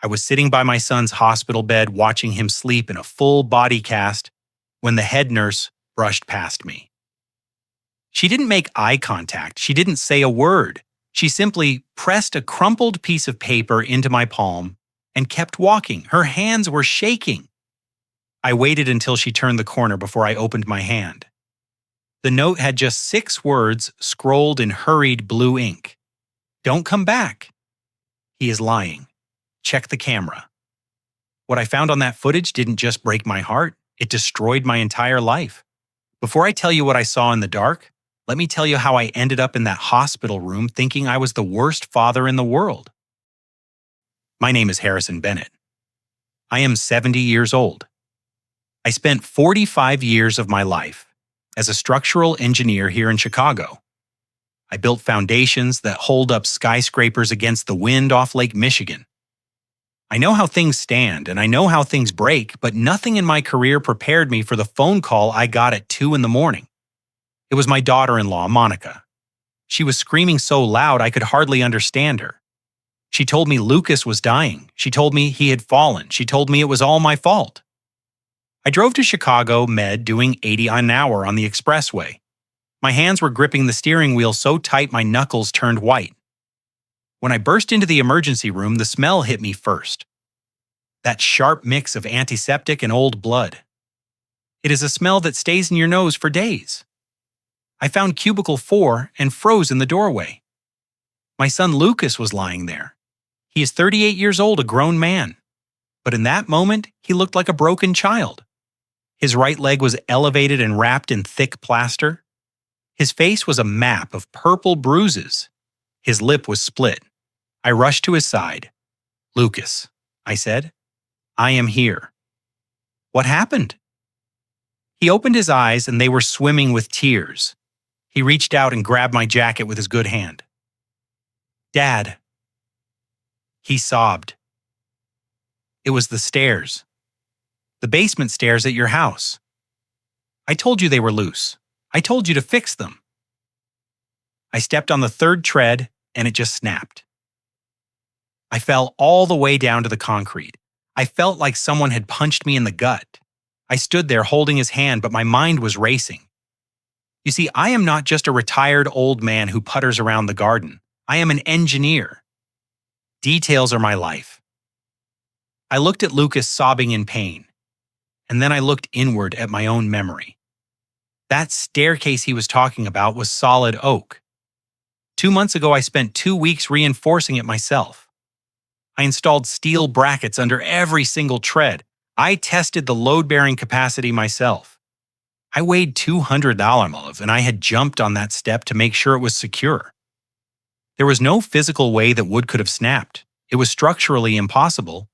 I was sitting by my son's hospital bed watching him sleep in a full body cast when the head nurse brushed past me. She didn't make eye contact. She didn't say a word. She simply pressed a crumpled piece of paper into my palm and kept walking. Her hands were shaking. I waited until she turned the corner before I opened my hand. The note had just 6 words scrolled in hurried blue ink. Don't come back. He is lying. Check the camera. What I found on that footage didn't just break my heart, it destroyed my entire life. Before I tell you what I saw in the dark, let me tell you how I ended up in that hospital room thinking I was the worst father in the world. My name is Harrison Bennett. I am 70 years old. I spent 45 years of my life as a structural engineer here in Chicago. I built foundations that hold up skyscrapers against the wind off Lake Michigan. I know how things stand and I know how things break, but nothing in my career prepared me for the phone call I got at 2 in the morning. It was my daughter-in-law, Monica. She was screaming so loud I could hardly understand her. She told me Lucas was dying. She told me he had fallen. She told me it was all my fault. I drove to Chicago Med doing 80 an hour on the expressway. My hands were gripping the steering wheel so tight my knuckles turned white. When I burst into the emergency room, the smell hit me first. That sharp mix of antiseptic and old blood. It is a smell that stays in your nose for days. I found cubicle 4 and froze in the doorway. My son Lucas was lying there. He is 38 years old, a grown man. But in that moment, he looked like a broken child. His right leg was elevated and wrapped in thick plaster. His face was a map of purple bruises. His lip was split. I rushed to his side. "Lucas," I said, "I am here." "What happened?" He opened his eyes and they were swimming with tears. He reached out and grabbed my jacket with his good hand. "Dad." He sobbed. "It was the stairs. The basement stairs at your house. I told you they were loose. I told you to fix them." I stepped on the 3rd tread and it just snapped. I fell all the way down to the concrete. I felt like someone had punched me in the gut. I stood there holding his hand, but my mind was racing. You see, I am not just a retired old man who putters around the garden. I am an engineer. Details are my life. I looked at Lucas sobbing in pain, and then I looked inward at my own memory. That staircase he was talking about was solid oak. 2 months ago, I spent 2 weeks reinforcing it myself. I installed steel brackets under every single tread. I tested the load-bearing capacity myself. I weighed 200 olive, and I had jumped on that step to make sure it was secure. There was no physical way that wood could have snapped. It was structurally impossible,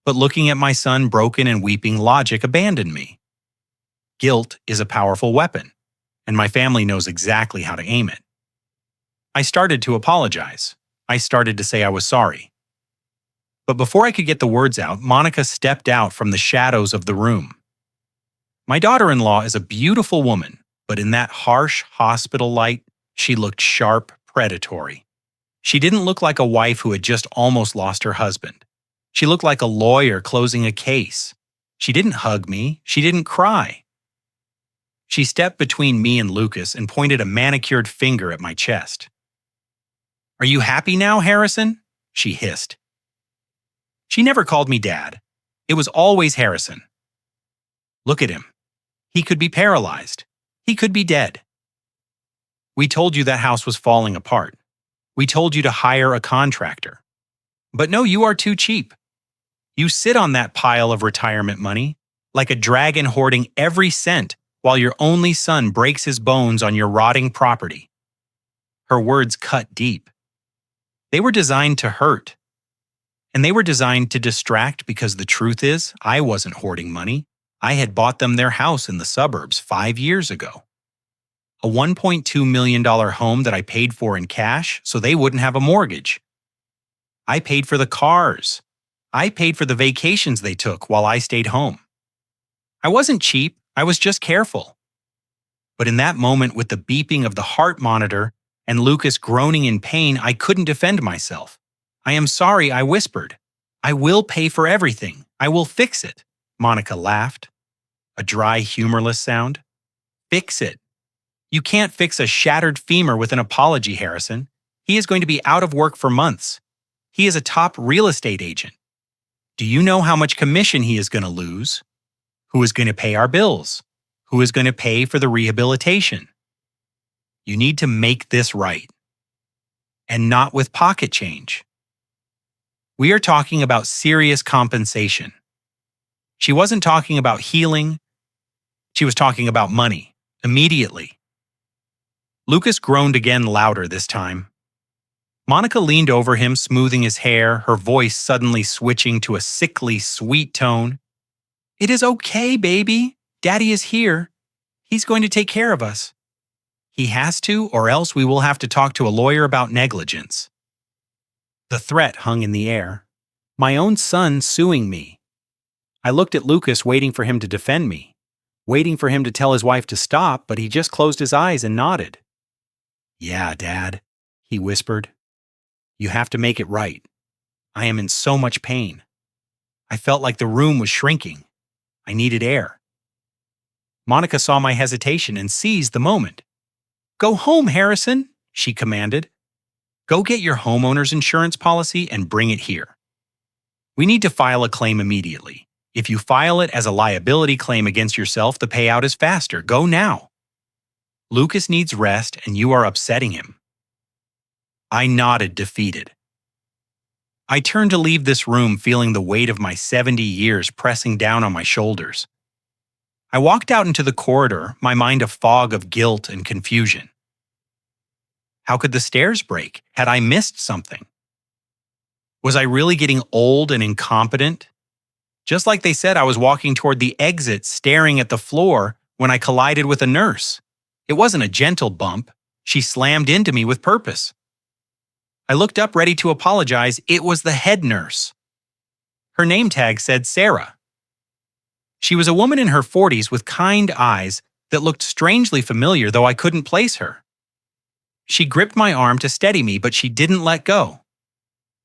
but looking at my son broken and weeping, logic abandoned me. Guilt is a powerful weapon, and my family knows exactly how to aim it. I started to apologize. I started to say I was sorry. But before I could get the words out, Monica stepped out from the shadows of the room. My daughter-in-law is a beautiful woman, but in that harsh hospital light, she looked sharp, predatory. She didn't look like a wife who had just almost lost her husband. She looked like a lawyer closing a case. She didn't hug me. She didn't cry. She stepped between me and Lucas and pointed a manicured finger at my chest. "Are you happy now, Harrison?" she hissed. She never called me Dad. It was always Harrison. Look at him. He could be paralyzed. He could be dead. We told you that house was falling apart. We told you to hire a contractor. But no, you are too cheap. You sit on that pile of retirement money like a dragon hoarding every cent while your only son breaks his bones on your rotting property. Her words cut deep. They were designed to hurt. And they were designed to distract because the truth is, I wasn't hoarding money. I had bought them their house in the suburbs 5 years ago. A $1.2 million home that I paid for in cash so they wouldn't have a mortgage. I paid for the cars. I paid for the vacations they took while I stayed home. I wasn't cheap, I was just careful. But in that moment with the beeping of the heart monitor and Lucas groaning in pain, I couldn't defend myself. "I am sorry," I whispered. I will pay for everything. I will fix it. Monica laughed. A dry, humorless sound. Fix it. You can't fix a shattered femur with an apology, Harrison. He is going to be out of work for months. He is a top real estate agent. Do you know how much commission he is going to lose? Who is going to pay our bills? Who is going to pay for the rehabilitation? You need to make this right. And not with pocket change. We are talking about serious compensation. She wasn't talking about healing. She was talking about money, immediately. Lucas groaned again, louder this time. Monica leaned over him, smoothing his hair, her voice suddenly switching to a sickly, sweet tone. It is okay, baby. Daddy is here. He's going to take care of us. He has to, or else we will have to talk to a lawyer about negligence. The threat hung in the air. My own son suing me. I looked at Lucas, waiting for him to defend me, waiting for him to tell his wife to stop, but he just closed his eyes and nodded. Yeah, Dad, he whispered. You have to make it right. I am in so much pain. I felt like the room was shrinking. I needed air. Monica saw my hesitation and seized the moment. Go home, Harrison, she commanded. Go get your homeowner's insurance policy and bring it here. We need to file a claim immediately. If you file it as a liability claim against yourself, the payout is faster. Go now. Lucas needs rest and you are upsetting him. I nodded, defeated. I turned to leave this room, feeling the weight of my 70 years pressing down on my shoulders. I walked out into the corridor, my mind a fog of guilt and confusion. How could the stairs break? Had I missed something? Was I really getting old and incompetent? Just like they said, I was walking toward the exit, staring at the floor when I collided with a nurse. It wasn't a gentle bump. She slammed into me with purpose. I looked up, ready to apologize. It was the head nurse. Her name tag said Sarah. She was a woman in her 40s with kind eyes that looked strangely familiar, though I couldn't place her. She gripped my arm to steady me, but she didn't let go.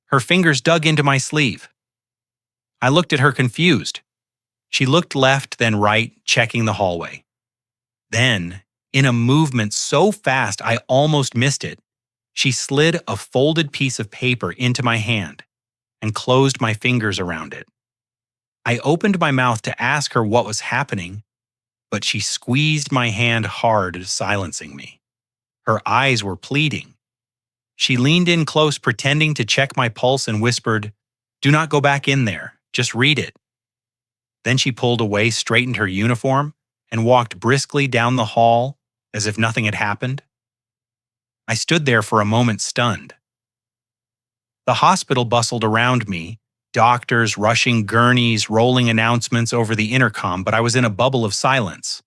Her fingers dug into my sleeve. I looked at her confused. She looked left, then right, checking the hallway. Then, in a movement so fast I almost missed it, she slid a folded piece of paper into my hand and closed my fingers around it. I opened my mouth to ask her what was happening, but she squeezed my hand hard, silencing me. Her eyes were pleading. She leaned in close, pretending to check my pulse, and whispered, "Do not go back in there. Just read it." Then she pulled away, straightened her uniform, and walked briskly down the hall as if nothing had happened. I stood there for a moment, stunned. The hospital bustled around me, doctors rushing gurneys, rolling announcements over the intercom, but I was in a bubble of silence.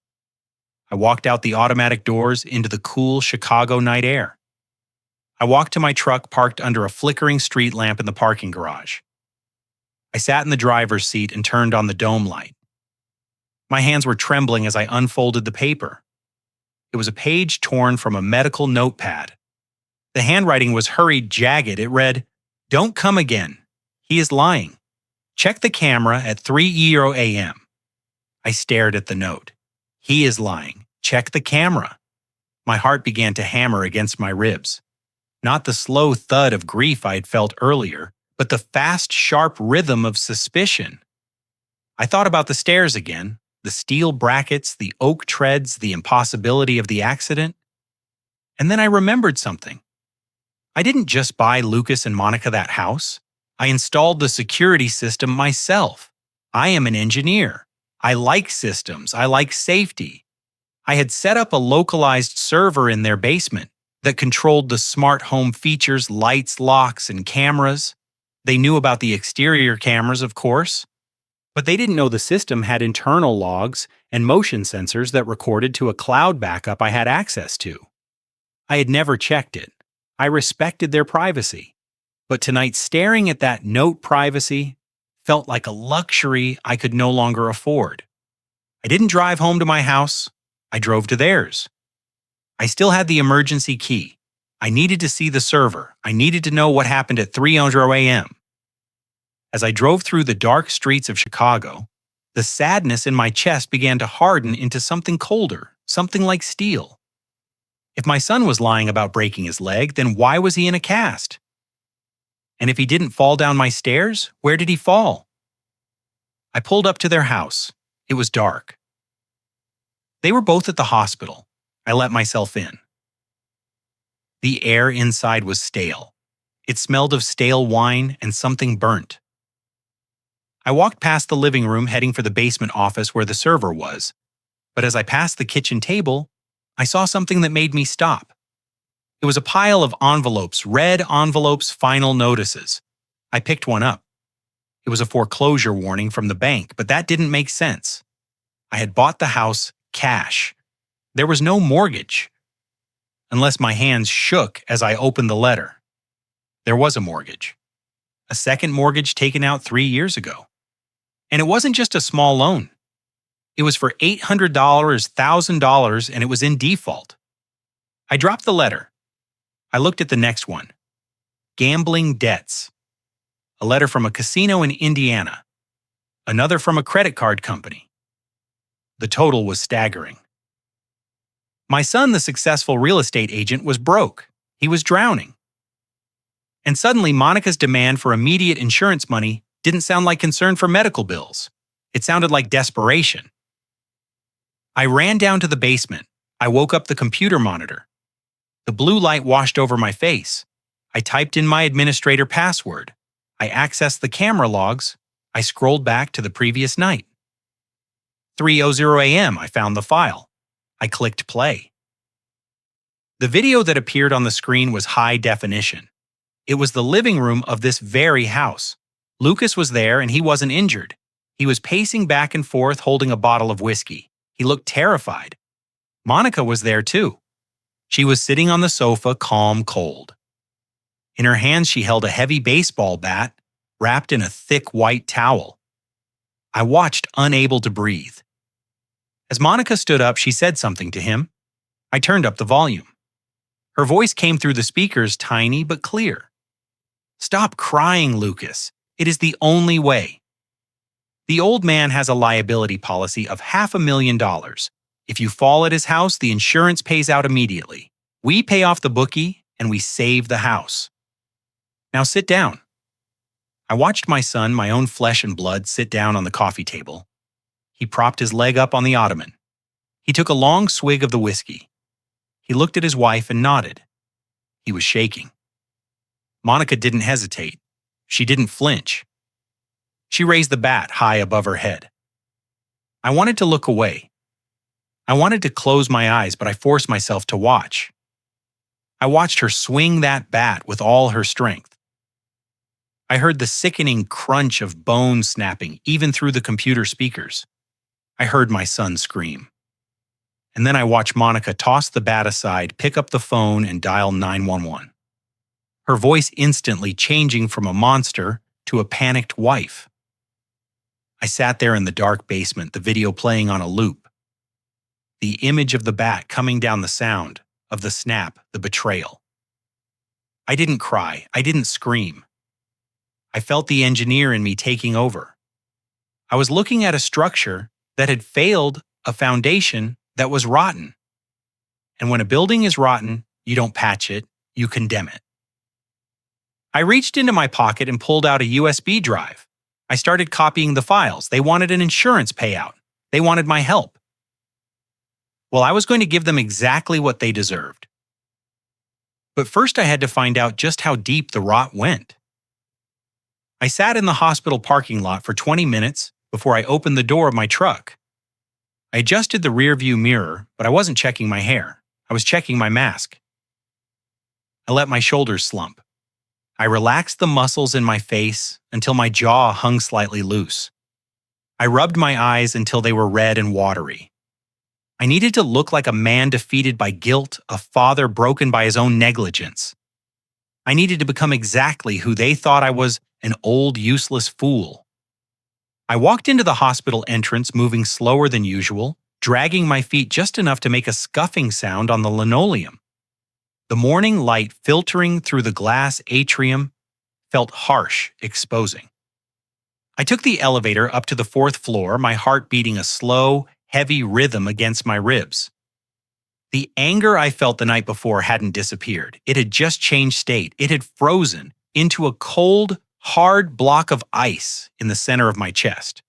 I walked out the automatic doors into the cool Chicago night air. I walked to my truck parked under a flickering street lamp in the parking garage. I sat in the driver's seat and turned on the dome light. My hands were trembling as I unfolded the paper. It was a page torn from a medical notepad. The handwriting was hurried, jagged. It read, "Don't come again. He is lying. Check the camera at 3:00 a.m. I stared at the note. He is lying. Check the camera. My heart began to hammer against my ribs. Not the slow thud of grief I had felt earlier, but the fast, sharp rhythm of suspicion. I thought about the stairs again, the steel brackets, the oak treads, the impossibility of the accident. And then I remembered something. I didn't just buy Lucas and Monica that house. I installed the security system myself. I am an engineer. I like systems. I like safety. I had set up a localized server in their basement that controlled the smart home features, lights, locks, and cameras. They knew about the exterior cameras, of course, but they didn't know the system had internal logs and motion sensors that recorded to a cloud backup I had access to. I had never checked it. I respected their privacy. But tonight, staring at that note privacy felt like a luxury I could no longer afford. I didn't drive home to my house. I drove to theirs. I still had the emergency key. I needed to see the server. I needed to know what happened at 3:00 a.m. As I drove through the dark streets of Chicago, the sadness in my chest began to harden into something colder, something like steel. If my son was lying about breaking his leg, then why was he in a cast? And if he didn't fall down my stairs, where did he fall? I pulled up to their house. It was dark. They were both at the hospital. I let myself in. The air inside was stale. It smelled of stale wine and something burnt. I walked past the living room heading for the basement office where the server was, but as I passed the kitchen table, I saw something that made me stop. It was a pile of envelopes, red envelopes, final notices. I picked one up. It was a foreclosure warning from the bank, but that didn't make sense. I had bought the house cash. There was no mortgage. Unless my hands shook as I opened the letter. There was a mortgage. A second mortgage taken out 3 years ago. And it wasn't just a small loan. It was for $800, $1,000, and it was in default. I dropped the letter. I looked at the next one. Gambling debts. A letter from a casino in Indiana. Another from a credit card company. The total was staggering. My son, the successful real estate agent, was broke. He was drowning. And suddenly, Monica's demand for immediate insurance money didn't sound like concern for medical bills. It sounded like desperation. I ran down to the basement. I woke up the computer monitor. The blue light washed over my face. I typed in my administrator password. I accessed the camera logs. I scrolled back to the previous night. 3:00 a.m. I found the file. I clicked play. The video that appeared on the screen was high definition. It was the living room of this very house. Lucas was there and he wasn't injured. He was pacing back and forth holding a bottle of whiskey. He looked terrified. Monica was there too. She was sitting on the sofa, calm, cold. In her hands she held a heavy baseball bat wrapped in a thick white towel. I watched, unable to breathe. As Monica stood up, she said something to him. I turned up the volume. Her voice came through the speakers, tiny but clear. "Stop crying, Lucas. It is the only way. The old man has a liability policy of $500,000. If you fall at his house, the insurance pays out immediately. We pay off the bookie and we save the house. Now sit down." I watched my son, my own flesh and blood, sit down on the coffee table. He propped his leg up on the ottoman. He took a long swig of the whiskey. He looked at his wife and nodded. He was shaking. Monica didn't hesitate. She didn't flinch. She raised the bat high above her head. I wanted to look away. I wanted to close my eyes, but I forced myself to watch. I watched her swing that bat with all her strength. I heard the sickening crunch of bone snapping even through the computer speakers. I heard my son scream. And then I watched Monica toss the bat aside, pick up the phone, and dial 911. Her voice instantly changing from a monster to a panicked wife. I sat there in the dark basement, the video playing on a loop. The image of the bat coming down the sound, of the snap, the betrayal. I didn't cry. I didn't scream. I felt the engineer in me taking over. I was looking at a structure that had failed, a foundation that was rotten. And when a building is rotten, you don't patch it, you condemn it. I reached into my pocket and pulled out a USB drive. I started copying the files. They wanted an insurance payout. They wanted my help. Well, I was going to give them exactly what they deserved. But first I had to find out just how deep the rot went. I sat in the hospital parking lot for 20 minutes before I opened the door of my truck. I adjusted the rearview mirror, but I wasn't checking my hair. I was checking my mask. I let my shoulders slump. I relaxed the muscles in my face until my jaw hung slightly loose. I rubbed my eyes until they were red and watery. I needed to look like a man defeated by guilt, a father broken by his own negligence. I needed to become exactly who they thought I was, an old, useless fool. I walked into the hospital entrance moving slower than usual, dragging my feet just enough to make a scuffing sound on the linoleum. The morning light filtering through the glass atrium felt harsh, exposing. I took the elevator up to the fourth floor, my heart beating a slow, heavy rhythm against my ribs. The anger I felt the night before hadn't disappeared. It had just changed state. It had frozen into a cold, hard block of ice in the center of my chest.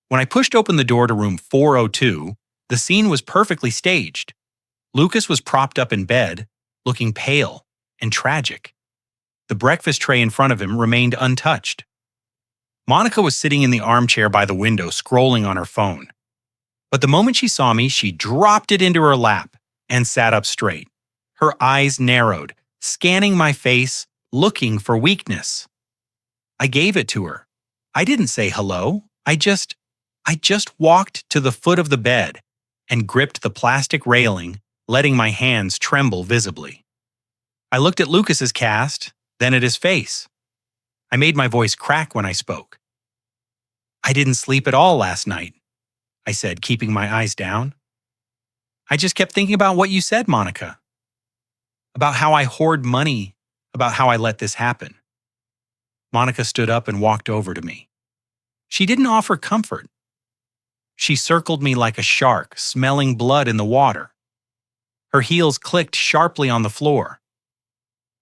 When I pushed open the door to room 402, the scene was perfectly staged. Lucas was propped up in bed, looking pale and tragic. The breakfast tray in front of him remained untouched. Monica was sitting in the armchair by the window, scrolling on her phone. But the moment she saw me, she dropped it into her lap and sat up straight. Her eyes narrowed, scanning my face, looking for weakness. I gave it to her. I didn't say hello. I just walked to the foot of the bed and gripped the plastic railing, letting my hands tremble visibly. I looked at Lucas's cast, then at his face. I made my voice crack when I spoke. I didn't sleep at all last night, I said, keeping my eyes down. I just kept thinking about what you said, Monica. About how I hoard money, about how I let this happen. Monica stood up and walked over to me. She didn't offer comfort. She circled me like a shark, smelling blood in the water. Her heels clicked sharply on the floor.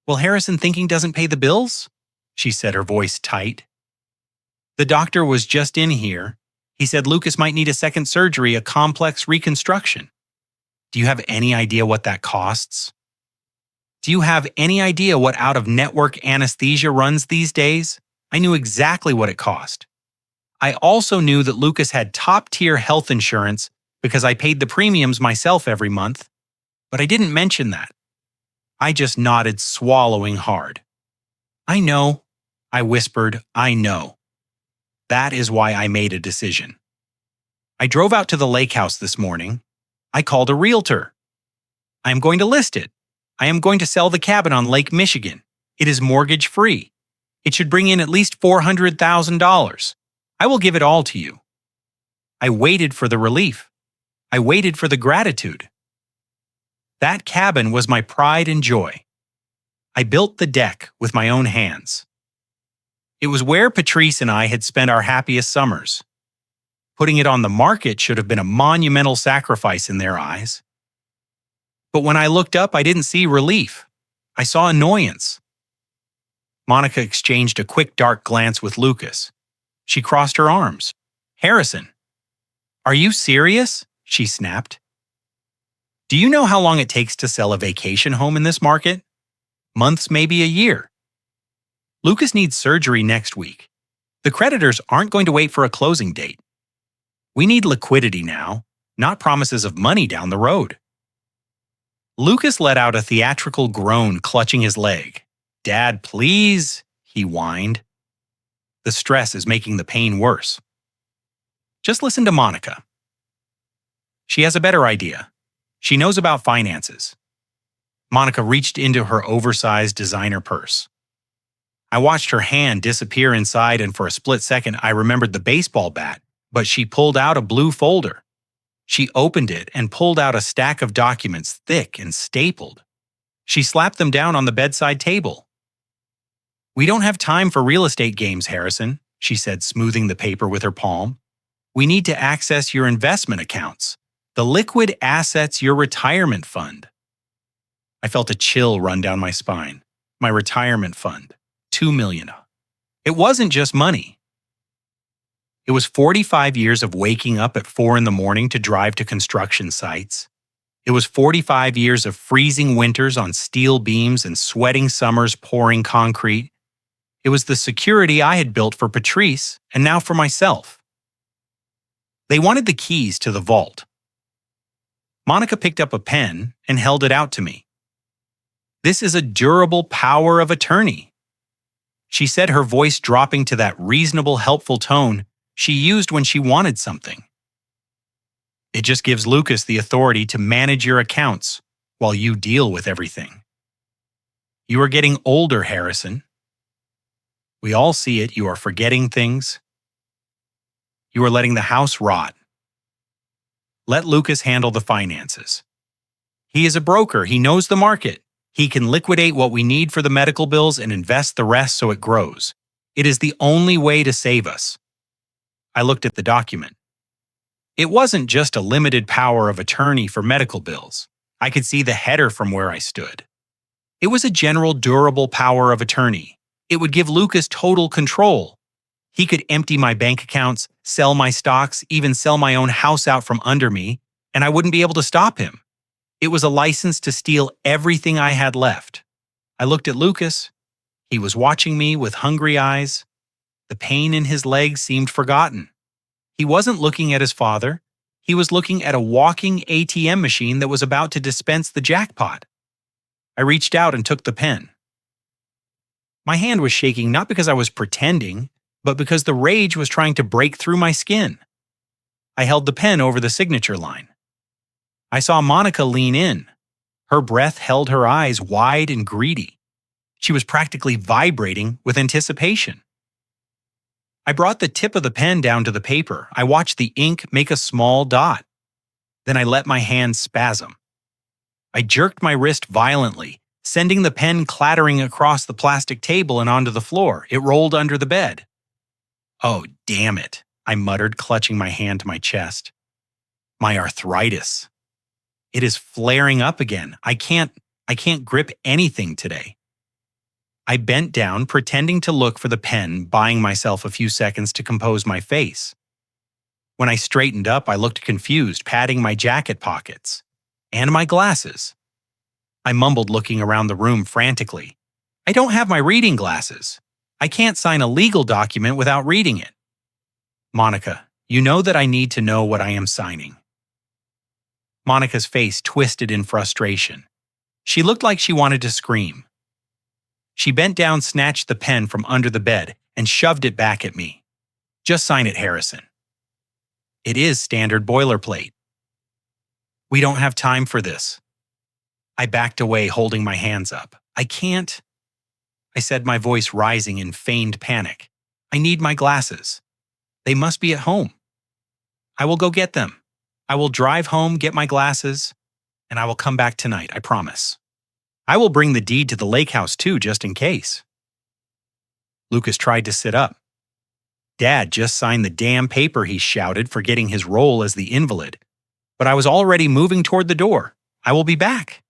Will Harrison thinking doesn't pay the bills? She said, her voice tight. The doctor was just in here. He said Lucas might need a second surgery, a complex reconstruction. Do you have any idea what that costs? Do you have any idea what out-of-network anesthesia runs these days? I knew exactly what it cost. I also knew that Lucas had top-tier health insurance because I paid the premiums myself every month, but I didn't mention that. I just nodded, swallowing hard. I know, I whispered, I know. That is why I made a decision. I drove out to the lake house this morning. I called a realtor. I am going to list it. I am going to sell the cabin on Lake Michigan. It is mortgage-free. It should bring in at least $400,000. I will give it all to you. I waited for the relief. I waited for the gratitude. That cabin was my pride and joy. I built the deck with my own hands. It was where Patrice and I had spent our happiest summers. Putting it on the market should have been a monumental sacrifice in their eyes. But when I looked up, I didn't see relief. I saw annoyance. Monica exchanged a quick, dark glance with Lucas. She crossed her arms. Harrison, are you serious? She snapped. Do you know how long it takes to sell a vacation home in this market? Months, maybe a year. Lucas needs surgery next week. The creditors aren't going to wait for a closing date. We need liquidity now, not promises of money down the road. Lucas let out a theatrical groan, clutching his leg. Dad, please, he whined. The stress is making the pain worse. Just listen to Monica. She has a better idea. She knows about finances. Monica reached into her oversized designer purse. I watched her hand disappear inside, and for a split second I remembered the baseball bat, but she pulled out a blue folder. She opened it and pulled out a stack of documents, thick and stapled. She slapped them down on the bedside table. We don't have time for real estate games, Harrison, she said, smoothing the paper with her palm. We need to access your investment accounts, the liquid assets, your retirement fund. I felt a chill run down my spine. My retirement fund. $2 million. It wasn't just money. It was 45 years of waking up at 4 a.m. to drive to construction sites. It was 45 years of freezing winters on steel beams and sweating summers pouring concrete. It was the security I had built for Patrice and now for myself. They wanted the keys to the vault. Monica picked up a pen and held it out to me. This is a durable power of attorney. She said, her voice dropping to that reasonable, helpful tone she used when she wanted something. It just gives Lucas the authority to manage your accounts while you deal with everything. You are getting older, Harrison. We all see it. You are forgetting things. You are letting the house rot. Let Lucas handle the finances. He is a broker. He knows the market. He can liquidate what we need for the medical bills and invest the rest so it grows. It is the only way to save us." I looked at the document. It wasn't just a limited power of attorney for medical bills. I could see the header from where I stood. It was a general durable power of attorney. It would give Lucas total control. He could empty my bank accounts, sell my stocks, even sell my own house out from under me, and I wouldn't be able to stop him. It was a license to steal everything I had left. I looked at Lucas. He was watching me with hungry eyes. The pain in his legs seemed forgotten. He wasn't looking at his father. He was looking at a walking ATM machine that was about to dispense the jackpot. I reached out and took the pen. My hand was shaking not because I was pretending, but because the rage was trying to break through my skin. I held the pen over the signature line. I saw Monica lean in. Her breath held her eyes wide and greedy. She was practically vibrating with anticipation. I brought the tip of the pen down to the paper. I watched the ink make a small dot. Then I let my hand spasm. I jerked my wrist violently, sending the pen clattering across the plastic table and onto the floor. It rolled under the bed. "Oh, damn it," I muttered, clutching my hand to my chest. "My arthritis. It is flaring up again. I can't grip anything today." I bent down, pretending to look for the pen, buying myself a few seconds to compose my face. When I straightened up, I looked confused, patting my jacket pockets. And my glasses. I mumbled, looking around the room frantically. "I don't have my reading glasses. I can't sign a legal document without reading it." "Monica, you know that I need to know what I am signing." Monica's face twisted in frustration. She looked like she wanted to scream. She bent down, snatched the pen from under the bed, and shoved it back at me. "Just sign it, Harrison." "It is standard boilerplate." "We don't have time for this." I backed away, holding my hands up. "I can't," I said, my voice rising in feigned panic. "I need my glasses. They must be at home. I will go get them. I will drive home, get my glasses, and I will come back tonight, I promise. I will bring the deed to the lake house too, just in case." Lucas tried to sit up. "Dad just signed the damn paper," he shouted, forgetting his role as the invalid. But I was already moving toward the door. "I will be back."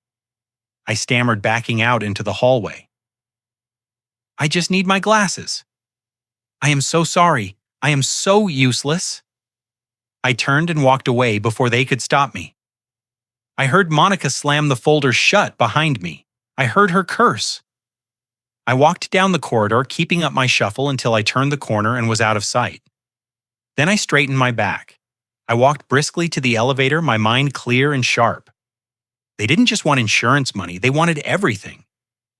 I stammered, backing out into the hallway. "I just need my glasses. I am so sorry. I am so useless." I turned and walked away before they could stop me. I heard Monica slam the folder shut behind me. I heard her curse. I walked down the corridor, keeping up my shuffle until I turned the corner and was out of sight. Then I straightened my back. I walked briskly to the elevator, my mind clear and sharp. They didn't just want insurance money, they wanted everything.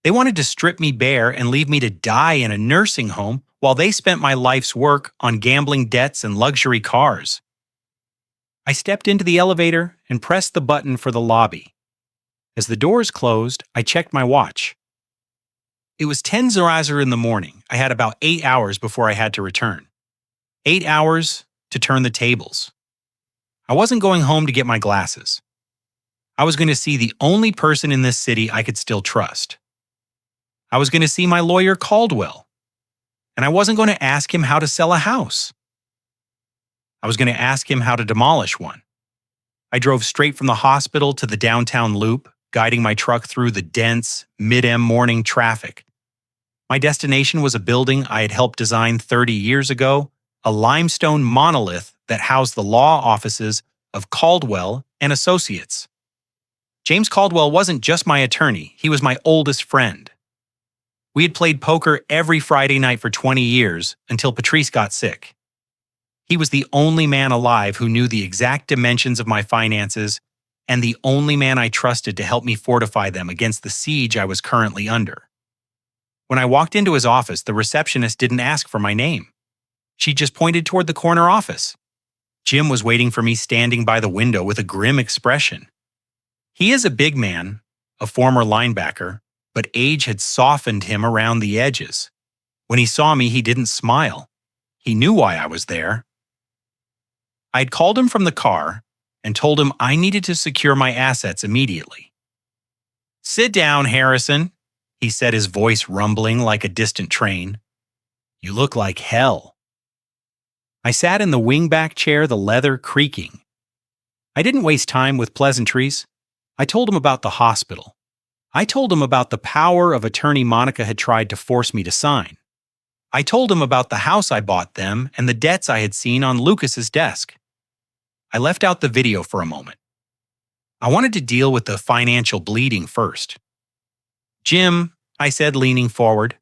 They wanted to strip me bare and leave me to die in a nursing home while they spent my life's work on gambling debts and luxury cars. I stepped into the elevator and pressed the button for the lobby. As the doors closed, I checked my watch. It was 10:00 in the morning. I had about 8 hours before I had to return. 8 hours to turn the tables. I wasn't going home to get my glasses. I was going to see the only person in this city I could still trust. I was going to see my lawyer Caldwell. And I wasn't going to ask him how to sell a house. I was going to ask him how to demolish one. I drove straight from the hospital to the downtown loop, guiding my truck through the dense, mid-M morning traffic. My destination was a building I had helped design 30 years ago, a limestone monolith that housed the law offices of Caldwell and Associates. James Caldwell wasn't just my attorney, he was my oldest friend. We had played poker every Friday night for 20 years until Patrice got sick. He was the only man alive who knew the exact dimensions of my finances and the only man I trusted to help me fortify them against the siege I was currently under. When I walked into his office, the receptionist didn't ask for my name. She just pointed toward the corner office. Jim was waiting for me, standing by the window with a grim expression. He is a big man, a former linebacker, but age had softened him around the edges. When he saw me, he didn't smile. He knew why I was there. I had called him from the car and told him I needed to secure my assets immediately. "Sit down, Harrison," he said, his voice rumbling like a distant train. You look like hell. I sat in the wingback chair, the leather creaking. I didn't waste time with pleasantries. I told him about the hospital. I told him about the power of attorney Monica had tried to force me to sign. I told him about the house I bought them and the debts I had seen on Lucas's desk. I left out the video for a moment. I wanted to deal with the financial bleeding first. Jim, I said, leaning forward,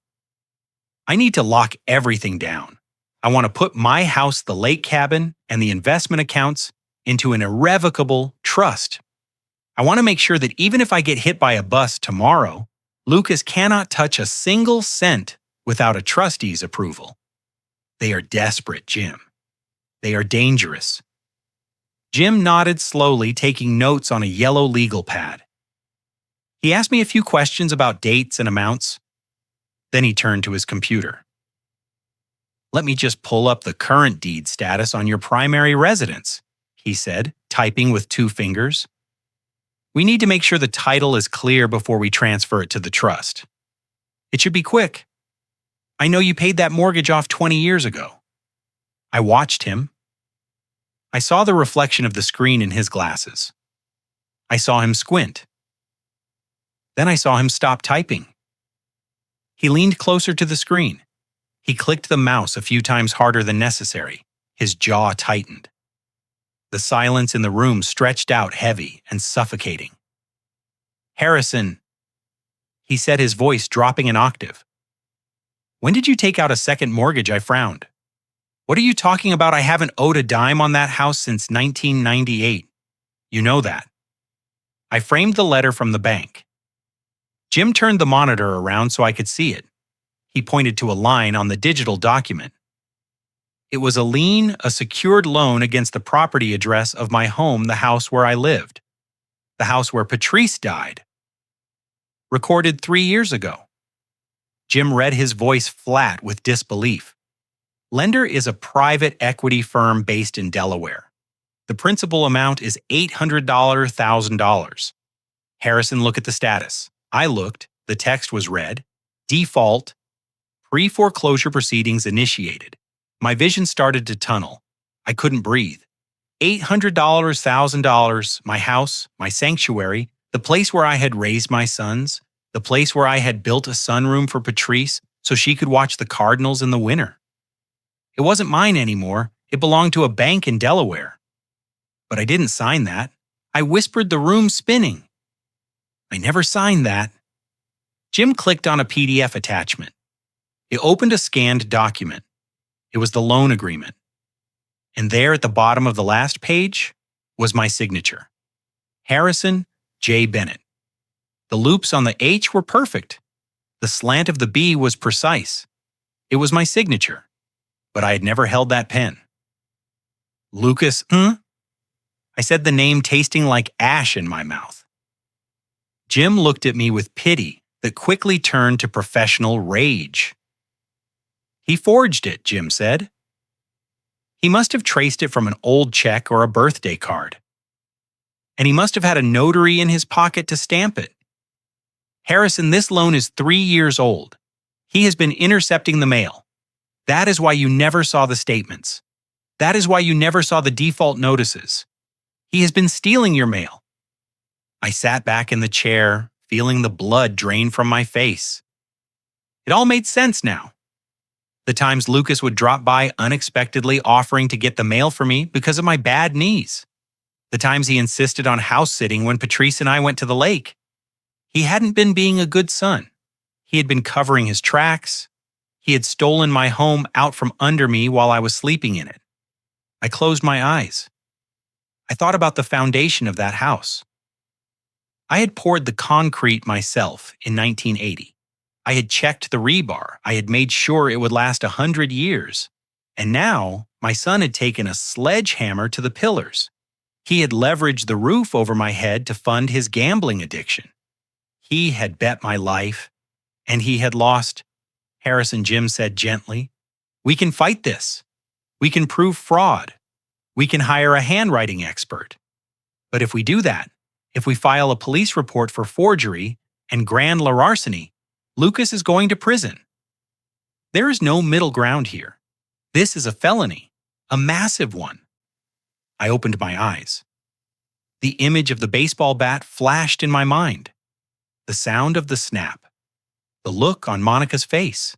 I need to lock everything down. I want to put my house, the lake cabin, and the investment accounts into an irrevocable trust. I want to make sure that even if I get hit by a bus tomorrow, Lucas cannot touch a single cent without a trustee's approval. They are desperate, Jim. They are dangerous. Jim nodded slowly, taking notes on a yellow legal pad. He asked me a few questions about dates and amounts. Then he turned to his computer. Let me just pull up the current deed status on your primary residence, he said, typing with 2 fingers. We need to make sure the title is clear before we transfer it to the trust. It should be quick. I know you paid that mortgage off 20 years ago. I watched him. I saw the reflection of the screen in his glasses. I saw him squint. Then I saw him stop typing. He leaned closer to the screen. He clicked the mouse a few times harder than necessary. His jaw tightened. The silence in the room stretched out heavy and suffocating. Harrison, he said, his voice dropping an octave. When did you take out a second mortgage? I frowned. What are you talking about? I haven't owed a dime on that house since 1998. You know that. I framed the letter from the bank. Jim turned the monitor around so I could see it. He pointed to a line on the digital document. It was a lien, a secured loan against the property address of my home, the house where I lived. The house where Patrice died. Recorded 3 years ago. Jim read, his voice flat with disbelief. Lender is a private equity firm based in Delaware. The principal amount is $800,000. Harrison, look at the status. I looked. The text was read. Default. Pre-foreclosure proceedings initiated. My vision started to tunnel. I couldn't breathe. $800, $1,000, my house, my sanctuary, the place where I had raised my sons, the place where I had built a sunroom for Patrice so she could watch the Cardinals in the winter. It wasn't mine anymore. It belonged to a bank in Delaware. But I didn't sign that. I whispered, the room spinning. I never signed that. Jim clicked on a PDF attachment. It opened a scanned document. It was the loan agreement. And there at the bottom of the last page was my signature. Harrison J. Bennett. The loops on the H were perfect. The slant of the B was precise. It was my signature. But I had never held that pen. Lucas, I said, the name tasting like ash in my mouth. Jim looked at me with pity that quickly turned to professional rage. He forged it, Jim said. He must have traced it from an old check or a birthday card. And he must have had a notary in his pocket to stamp it. Harrison, this loan is 3 years old. He has been intercepting the mail. That is why you never saw the statements. That is why you never saw the default notices. He has been stealing your mail. I sat back in the chair, feeling the blood drain from my face. It all made sense now. The times Lucas would drop by unexpectedly offering to get the mail for me because of my bad knees. The times he insisted on house sitting when Patrice and I went to the lake. He hadn't been being a good son. He had been covering his tracks. He had stolen my home out from under me while I was sleeping in it. I closed my eyes. I thought about the foundation of that house. I had poured the concrete myself in 1980. I had checked the rebar. I had made sure it would last 100 years. And now, my son had taken a sledgehammer to the pillars. He had leveraged the roof over my head to fund his gambling addiction. He had bet my life, and he had lost. Harrison, Jim said gently, we can fight this. We can prove fraud. We can hire a handwriting expert. But if we do that, if we file a police report for forgery and grand larceny, Lucas is going to prison. There is no middle ground here. This is a felony, a massive one. I opened my eyes. The image of the baseball bat flashed in my mind. The sound of the snap. The look on Monica's face.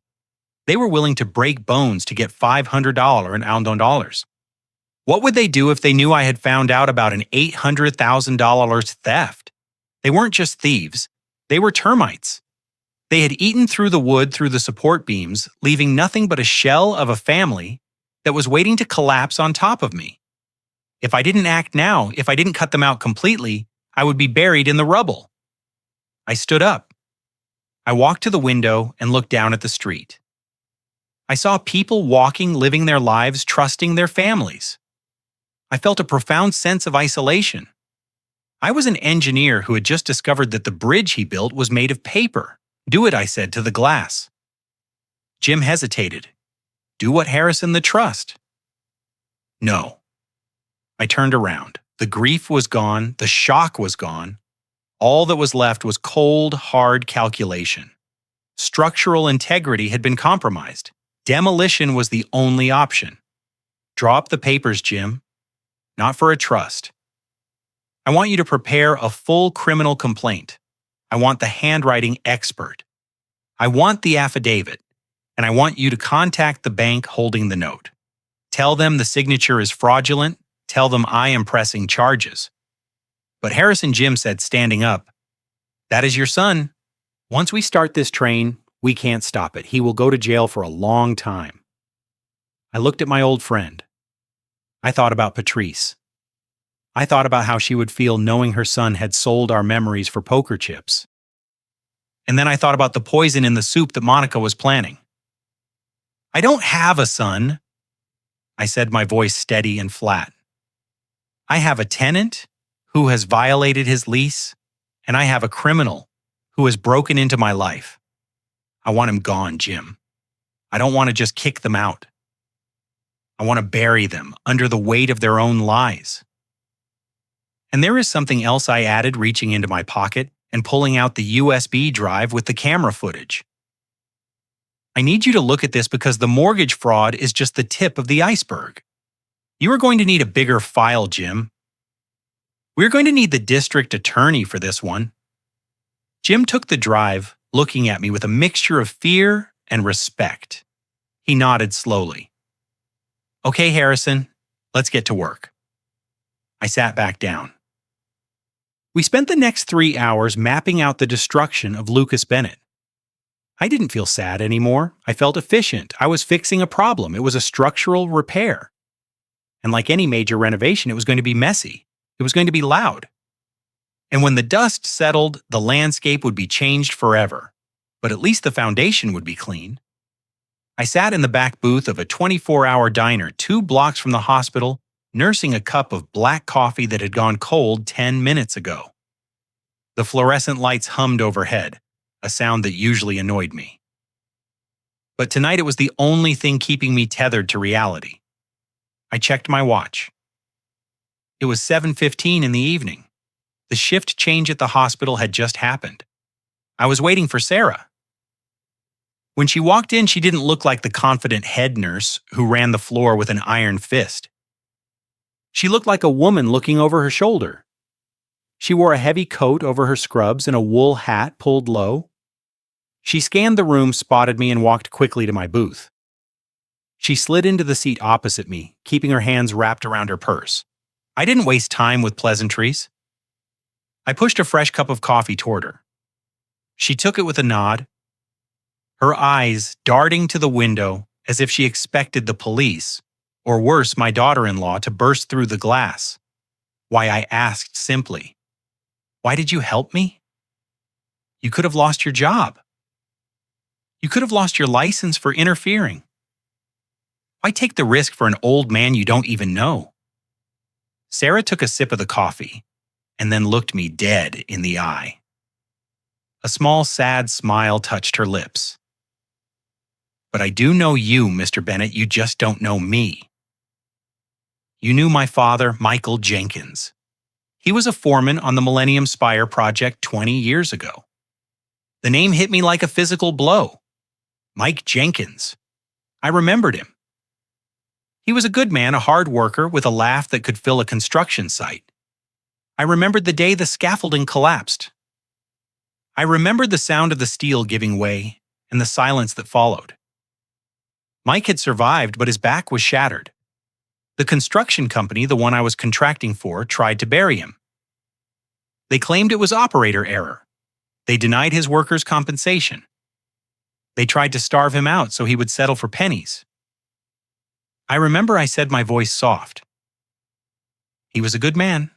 They were willing to break bones to get $500 in dollars. What would they do if they knew I had found out about an $800,000 theft? They weren't just thieves. They were termites. They had eaten through the wood through the support beams, leaving nothing but a shell of a family that was waiting to collapse on top of me. If I didn't act now, if I didn't cut them out completely, I would be buried in the rubble. I stood up. I walked to the window and looked down at the street. I saw people walking, living their lives, trusting their families. I felt a profound sense of isolation. I was an engineer who had just discovered that the bridge he built was made of paper. Do it, I said, to the glass. Jim hesitated. Do what, Harrison? The trust. No. I turned around. The grief was gone. The shock was gone. All that was left was cold, hard calculation. Structural integrity had been compromised. Demolition was the only option. Drop the papers, Jim. Not for a trust. I want you to prepare a full criminal complaint. I want the handwriting expert. I want the affidavit, and I want you to contact the bank holding the note. Tell them the signature is fraudulent. Tell them I am pressing charges. But Harrison Jim said, standing up, that is your son. Once we start this train, we can't stop it. He will go to jail for a long time. I looked at my old friend. I thought about Patrice. I thought about how she would feel knowing her son had sold our memories for poker chips. And then I thought about the poison in the soup that Monica was planning. I don't have a son, I said, my voice steady and flat. I have a tenant who has violated his lease, and I have a criminal who has broken into my life. I want him gone, Jim. I don't want to just kick them out. I want to bury them under the weight of their own lies. And there is something else, I added, reaching into my pocket and pulling out the USB drive with the camera footage. I need you to look at this because the mortgage fraud is just the tip of the iceberg. You are going to need a bigger file, Jim. We're going to need the district attorney for this one. Jim took the drive, looking at me with a mixture of fear and respect. He nodded slowly. Okay, Harrison, let's get to work. I sat back down. We spent the next 3 hours mapping out the destruction of Lucas Bennett. I didn't feel sad anymore. I felt efficient. I was fixing a problem. It was a structural repair. And like any major renovation, it was going to be messy. It was going to be loud. And when the dust settled, the landscape would be changed forever. But at least the foundation would be clean. I sat in the back booth of a 24-hour diner 2 blocks from the hospital, nursing a cup of black coffee that had gone cold 10 minutes ago. The fluorescent lights hummed overhead, a sound that usually annoyed me. But tonight it was the only thing keeping me tethered to reality. I checked my watch. It was 7:15 in the evening. The shift change at the hospital had just happened. I was waiting for Sarah. When she walked in, she didn't look like the confident head nurse who ran the floor with an iron fist. She looked like a woman looking over her shoulder. She wore a heavy coat over her scrubs and a wool hat pulled low. She scanned the room, spotted me, and walked quickly to my booth. She slid into the seat opposite me, keeping her hands wrapped around her purse. I didn't waste time with pleasantries. I pushed a fresh cup of coffee toward her. She took it with a nod, her eyes darting to the window as if she expected the police, or worse, my daughter-in-law, to burst through the glass. Why, I asked simply, "Why did you help me? You could have lost your job. You could have lost your license for interfering. Why take the risk for an old man you don't even know?" Sarah took a sip of the coffee and then looked me dead in the eye. A small, sad smile touched her lips. "But I do know you, Mr. Bennett. You just don't know me. You knew my father, Michael Jenkins. He was a foreman on the Millennium Spire project 20 years ago. The name hit me like a physical blow. Mike Jenkins, I remembered him. He was a good man, a hard worker with a laugh that could fill a construction site. I remembered the day the scaffolding collapsed. I remembered the sound of the steel giving way and the silence that followed. Mike had survived, but his back was shattered. The construction company, the one I was contracting for, tried to bury him. They claimed it was operator error. They denied his workers' compensation. They tried to starve him out so he would settle for pennies. I remember I said, my voice soft, "He was a good man.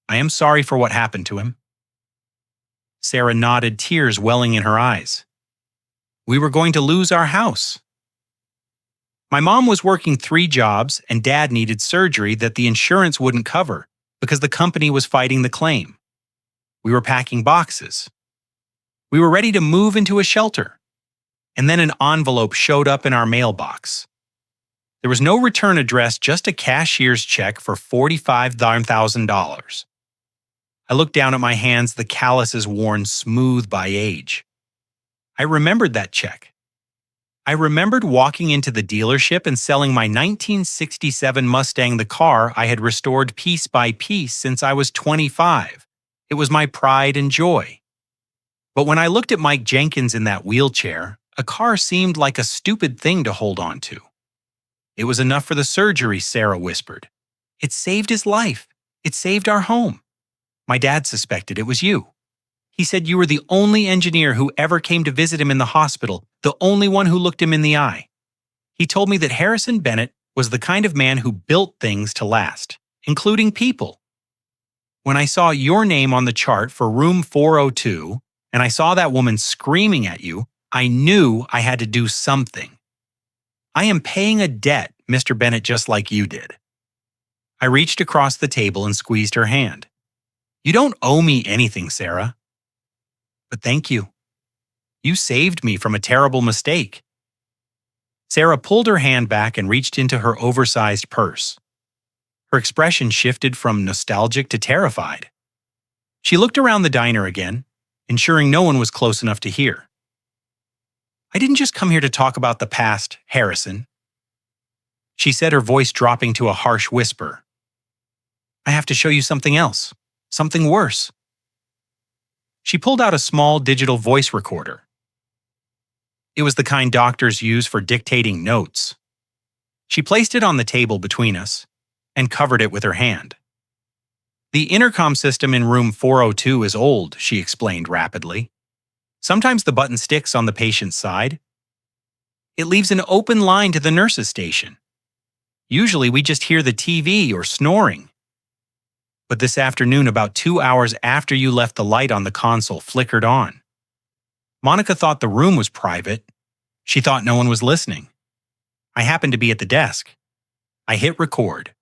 I am sorry for what happened to him." Sarah nodded, tears welling in her eyes. We were going to lose our house. My mom was working 3 jobs and Dad needed surgery that the insurance wouldn't cover because the company was fighting the claim. We were packing boxes. We were ready to move into a shelter. And then an envelope showed up in our mailbox. There was no return address, just a cashier's check for $45,000. I looked down at my hands, the calluses worn smooth by age. I remembered that check. I remembered walking into the dealership and selling my 1967 Mustang, the car I had restored piece by piece since I was 25. It was my pride and joy. But when I looked at Mike Jenkins in that wheelchair, a car seemed like a stupid thing to hold on to. It was enough for the surgery, Sarah whispered. It saved his life. It saved our home. My dad suspected it was you. He said you were the only engineer who ever came to visit him in the hospital, the only one who looked him in the eye. He told me that Harrison Bennett was the kind of man who built things to last, including people. When I saw your name on the chart for room 402, and I saw that woman screaming at you, I knew I had to do something. I am paying a debt, Mr. Bennett, just like you did. I reached across the table and squeezed her hand. You don't owe me anything, Sarah. But thank you. You saved me from a terrible mistake. Sarah pulled her hand back and reached into her oversized purse. Her expression shifted from nostalgic to terrified. She looked around the diner again, ensuring no one was close enough to hear. I didn't just come here to talk about the past, Harrison. She said, her voice dropping to a harsh whisper. I have to show you something else, something worse. She pulled out a small digital voice recorder. It was the kind doctors use for dictating notes. She placed it on the table between us and covered it with her hand. The intercom system in room 402 is old, she explained rapidly. Sometimes the button sticks on the patient's side. It leaves an open line to the nurse's station. Usually we just hear the TV or snoring. But this afternoon, about 2 hours after you left, the light on the console flickered on. Monica thought the room was private. She thought no one was listening. I happened to be at the desk. I hit record.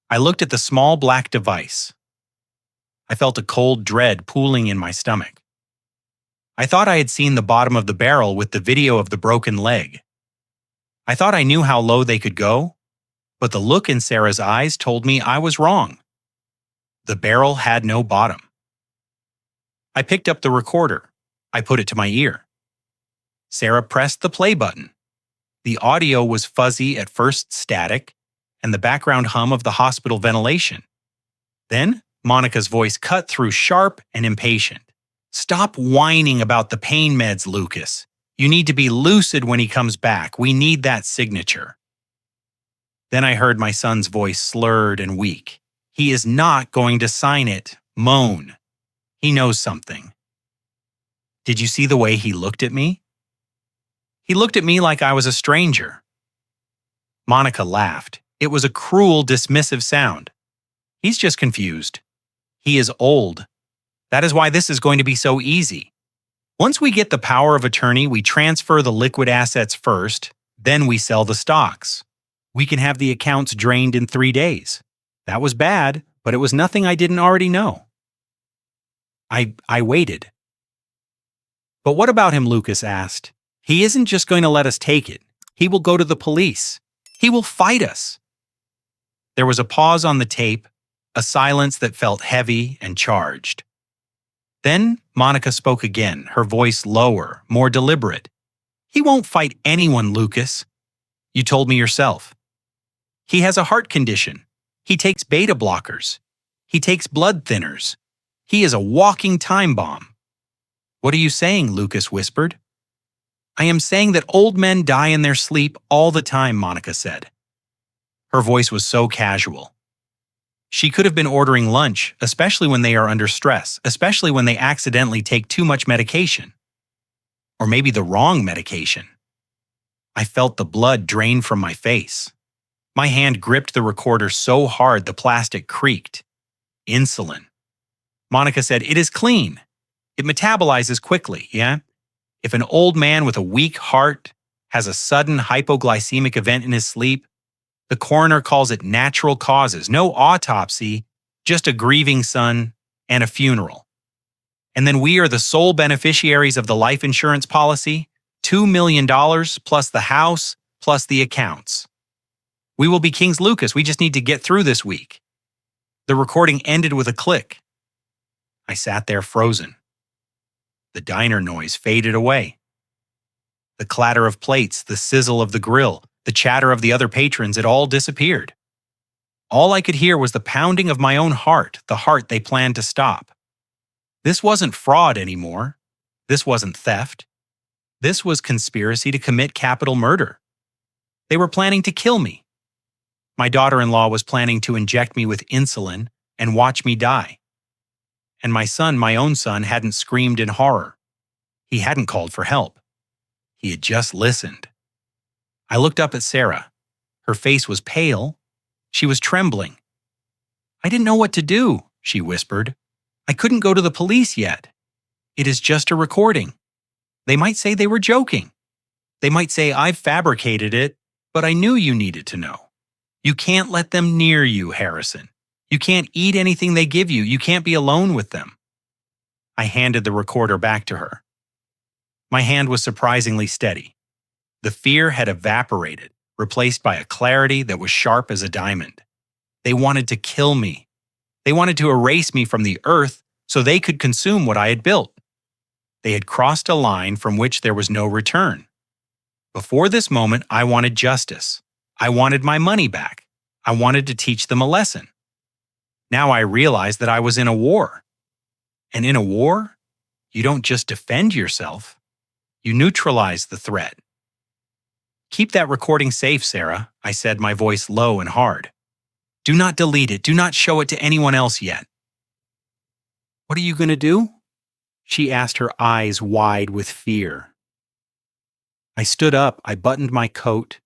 I looked at the small black device. I felt a cold dread pooling in my stomach. I thought I had seen the bottom of the barrel with the video of the broken leg. I thought I knew how low they could go, but the look in Sarah's eyes told me I was wrong. The barrel had no bottom. I picked up the recorder. I put it to my ear. Sarah pressed the play button. The audio was fuzzy, at first static, and the background hum of the hospital ventilation. Then, Monica's voice cut through, sharp and impatient. Stop whining about the pain meds, Lucas. You need to be lucid when he comes back. We need that signature. Then I heard my son's voice, slurred and weak. He is not going to sign it. Moan. He knows something. Did you see the way he looked at me? He looked at me like I was a stranger. Monica laughed. It was a cruel, dismissive sound. He's just confused. He is old. That is why this is going to be so easy. Once we get the power of attorney, we transfer the liquid assets first, then we sell the stocks. We can have the accounts drained in 3 days. That was bad, but it was nothing I didn't already know. I waited. But what about him, Lucas asked. He isn't just going to let us take it. He will go to the police. He will fight us. There was a pause on the tape, a silence that felt heavy and charged. Then Monica spoke again, her voice lower, more deliberate. He won't fight anyone, Lucas. You told me yourself. He has a heart condition. He takes beta blockers. He takes blood thinners. He is a walking time bomb. What are you saying? Lucas whispered. I am saying that old men die in their sleep all the time, Monica said. Her voice was so casual. She could have been ordering lunch, especially when they are under stress, especially when they accidentally take too much medication. Or maybe the wrong medication. I felt the blood drain from my face. My hand gripped the recorder so hard the plastic creaked. Insulin. Monica said, it is clean. It metabolizes quickly, yeah? If an old man with a weak heart has a sudden hypoglycemic event in his sleep, the coroner calls it natural causes, no autopsy, just a grieving son and a funeral. And then we are the sole beneficiaries of the life insurance policy, $2 million plus the house plus the accounts. We will be Kings Lucas, we just need to get through this week. The recording ended with a click. I sat there frozen. The diner noise faded away. The clatter of plates, the sizzle of the grill, the chatter of the other patrons, it all disappeared. All I could hear was the pounding of my own heart, the heart they planned to stop. This wasn't fraud anymore. This wasn't theft. This was conspiracy to commit capital murder. They were planning to kill me. My daughter-in-law was planning to inject me with insulin and watch me die. And my son, my own son, hadn't screamed in horror. He hadn't called for help. He had just listened. I looked up at Sarah. Her face was pale. She was trembling. I didn't know what to do, she whispered. I couldn't go to the police yet. It is just a recording. They might say they were joking. They might say I've fabricated it, but I knew you needed to know. You can't let them near you, Harrison. You can't eat anything they give you. You can't be alone with them. I handed the recorder back to her. My hand was surprisingly steady. The fear had evaporated, replaced by a clarity that was sharp as a diamond. They wanted to kill me. They wanted to erase me from the earth so they could consume what I had built. They had crossed a line from which there was no return. Before this moment, I wanted justice. I wanted my money back. I wanted to teach them a lesson. Now I realized that I was in a war. And in a war, you don't just defend yourself. You neutralize the threat. Keep that recording safe, Sarah, I said, my voice low and hard. Do not delete it. Do not show it to anyone else yet. What are you going to do? She asked, her eyes wide with fear. I stood up. I buttoned my coat.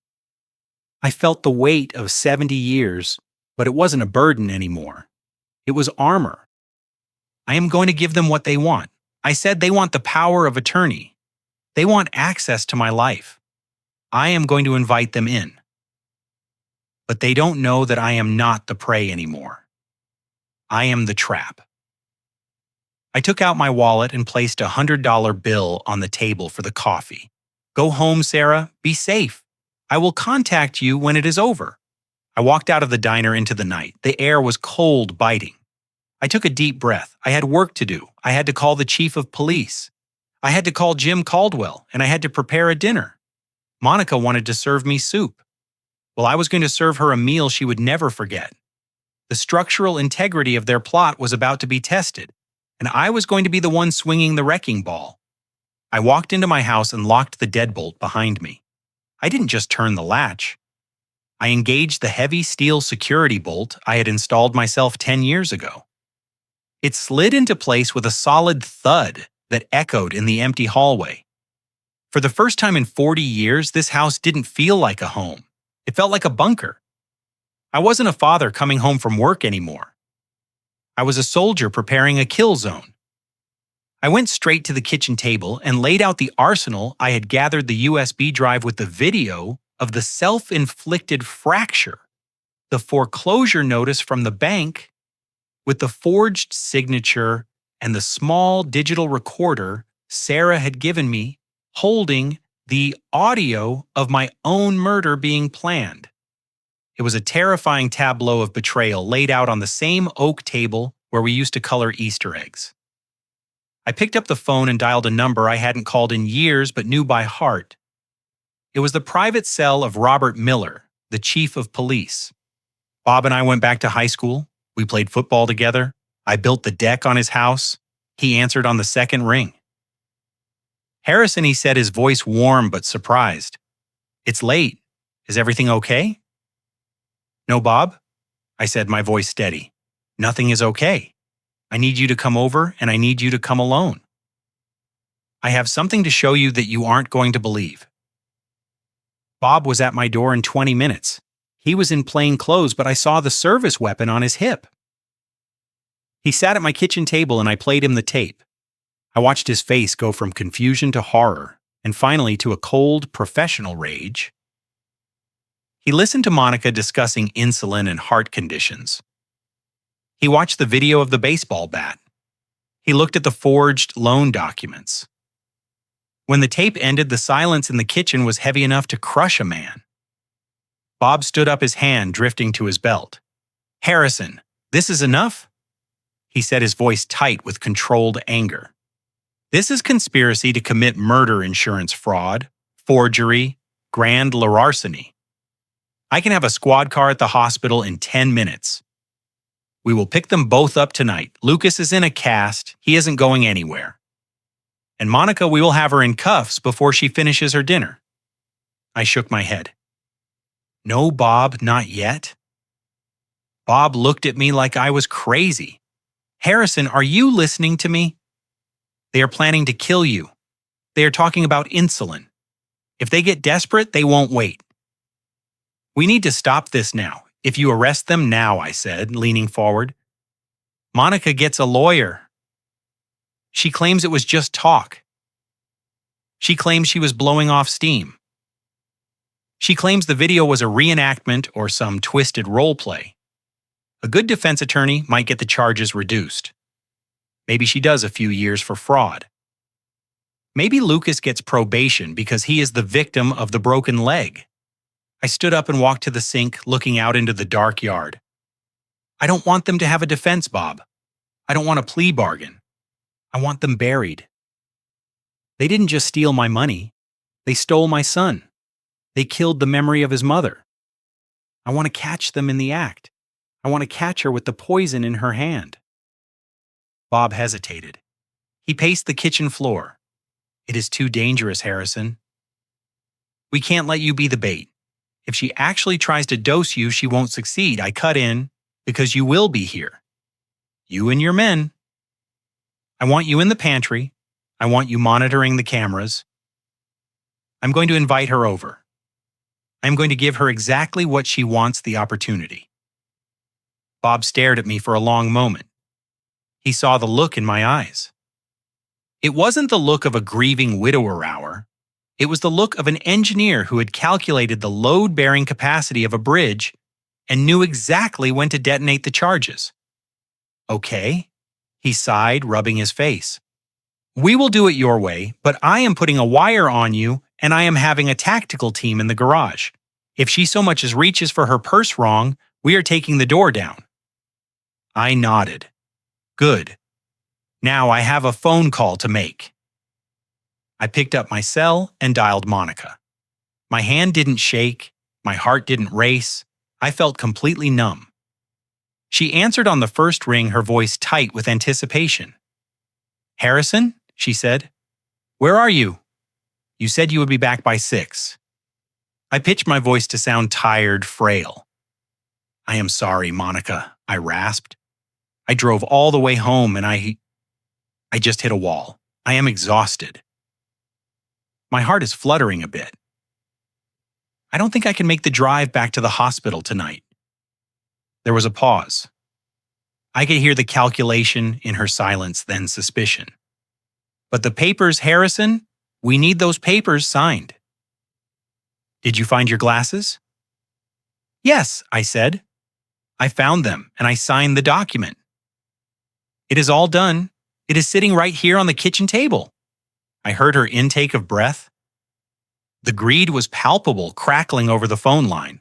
I felt the weight of 70 years, but it wasn't a burden anymore. It was armor. I am going to give them what they want. I said they want the power of attorney. They want access to my life. I am going to invite them in. But they don't know that I am not the prey anymore. I am the trap. I took out my wallet and placed a $100 bill on the table for the coffee. Go home, Sarah. Be safe. I will contact you when it is over. I walked out of the diner into the night. The air was cold, biting. I took a deep breath. I had work to do. I had to call the chief of police. I had to call Jim Caldwell, and I had to prepare a dinner. Monica wanted to serve me soup. Well, I was going to serve her a meal she would never forget. The structural integrity of their plot was about to be tested, and I was going to be the one swinging the wrecking ball. I walked into my house and locked the deadbolt behind me. I didn't just turn the latch. I engaged the heavy steel security bolt I had installed myself 10 years ago. It slid into place with a solid thud that echoed in the empty hallway. For the first time in 40 years, this house didn't feel like a home. It felt like a bunker. I wasn't a father coming home from work anymore. I was a soldier preparing a kill zone. I went straight to the kitchen table and laid out the arsenal I had gathered the USB drive with the video of the self-inflicted fracture, the foreclosure notice from the bank, with the forged signature and the small digital recorder Sarah had given me, holding the audio of my own murder being planned. It was a terrifying tableau of betrayal laid out on the same oak table where we used to color Easter eggs. I picked up the phone and dialed a number I hadn't called in years but knew by heart. It was the private cell of Robert Miller, the chief of police. Bob and I went back to high school. We played football together. I built the deck on his house. He answered on the second ring. Harrison, he said, his voice warm but surprised. It's late. Is everything okay? No, Bob, I said, my voice steady. Nothing is okay. I need you to come over, and I need you to come alone. I have something to show you that you aren't going to believe. Bob was at my door in 20 minutes. He was in plain clothes, but I saw the service weapon on his hip. He sat at my kitchen table and I played him the tape. I watched his face go from confusion to horror, and finally to a cold, professional rage. He listened to Monica discussing insulin and heart conditions. He watched the video of the baseball bat. He looked at the forged loan documents. When the tape ended, the silence in the kitchen was heavy enough to crush a man. Bob stood up, his hand drifting to his belt. Harrison, this is enough? He said, his voice tight with controlled anger. This is conspiracy to commit murder insurance fraud, forgery, grand larceny. I can have a squad car at the hospital in 10 minutes. We will pick them both up tonight. Lucas is in a cast. He isn't going anywhere. And Monica, we will have her in cuffs before she finishes her dinner. I shook my head. No, Bob, not yet. Bob looked at me like I was crazy. Harrison, are you listening to me? They are planning to kill you. They are talking about insulin. If they get desperate, they won't wait. We need to stop this now. If you arrest them now, I said, leaning forward. Monica gets a lawyer. She claims it was just talk. She claims she was blowing off steam. She claims the video was a reenactment or some twisted role play. A good defense attorney might get the charges reduced. Maybe she does a few years for fraud. Maybe Lucas gets probation because he is the victim of the broken leg. I stood up and walked to the sink, looking out into the dark yard. I don't want them to have a defense, Bob. I don't want a plea bargain. I want them buried. They didn't just steal my money. They stole my son. They killed the memory of his mother. I want to catch them in the act. I want to catch her with the poison in her hand. Bob hesitated. He paced the kitchen floor. It is too dangerous, Harrison. We can't let you be the bait. If she actually tries to dose you, she won't succeed. I cut in because you will be here. You and your men. I want you in the pantry. I want you monitoring the cameras. I'm going to invite her over. I'm going to give her exactly what she wants, the opportunity. Bob stared at me for a long moment. He saw the look in my eyes. It wasn't the look of a grieving widower. It was the look of an engineer who had calculated the load-bearing capacity of a bridge and knew exactly when to detonate the charges. Okay, he sighed, rubbing his face. We will do it your way, but I am putting a wire on you and I am having a tactical team in the garage. If she so much as reaches for her purse wrong, we are taking the door down. I nodded. Good. Now I have a phone call to make. I picked up my cell and dialed Monica. My hand didn't shake. My heart didn't race. I felt completely numb. She answered on the first ring, her voice tight with anticipation. Harrison, she said. Where are you? You said you would be back by 6. I pitched my voice to sound tired, frail. I am sorry, Monica, I rasped. I drove all the way home and I just hit a wall. I am exhausted. My heart is fluttering a bit. I don't think I can make the drive back to the hospital tonight. There was a pause. I could hear the calculation in her silence, then suspicion. But the papers, Harrison, we need those papers signed. Did you find your glasses? Yes, I said. I found them and I signed the document. It is all done. It is sitting right here on the kitchen table. I heard her intake of breath. The greed was palpable, crackling over the phone line.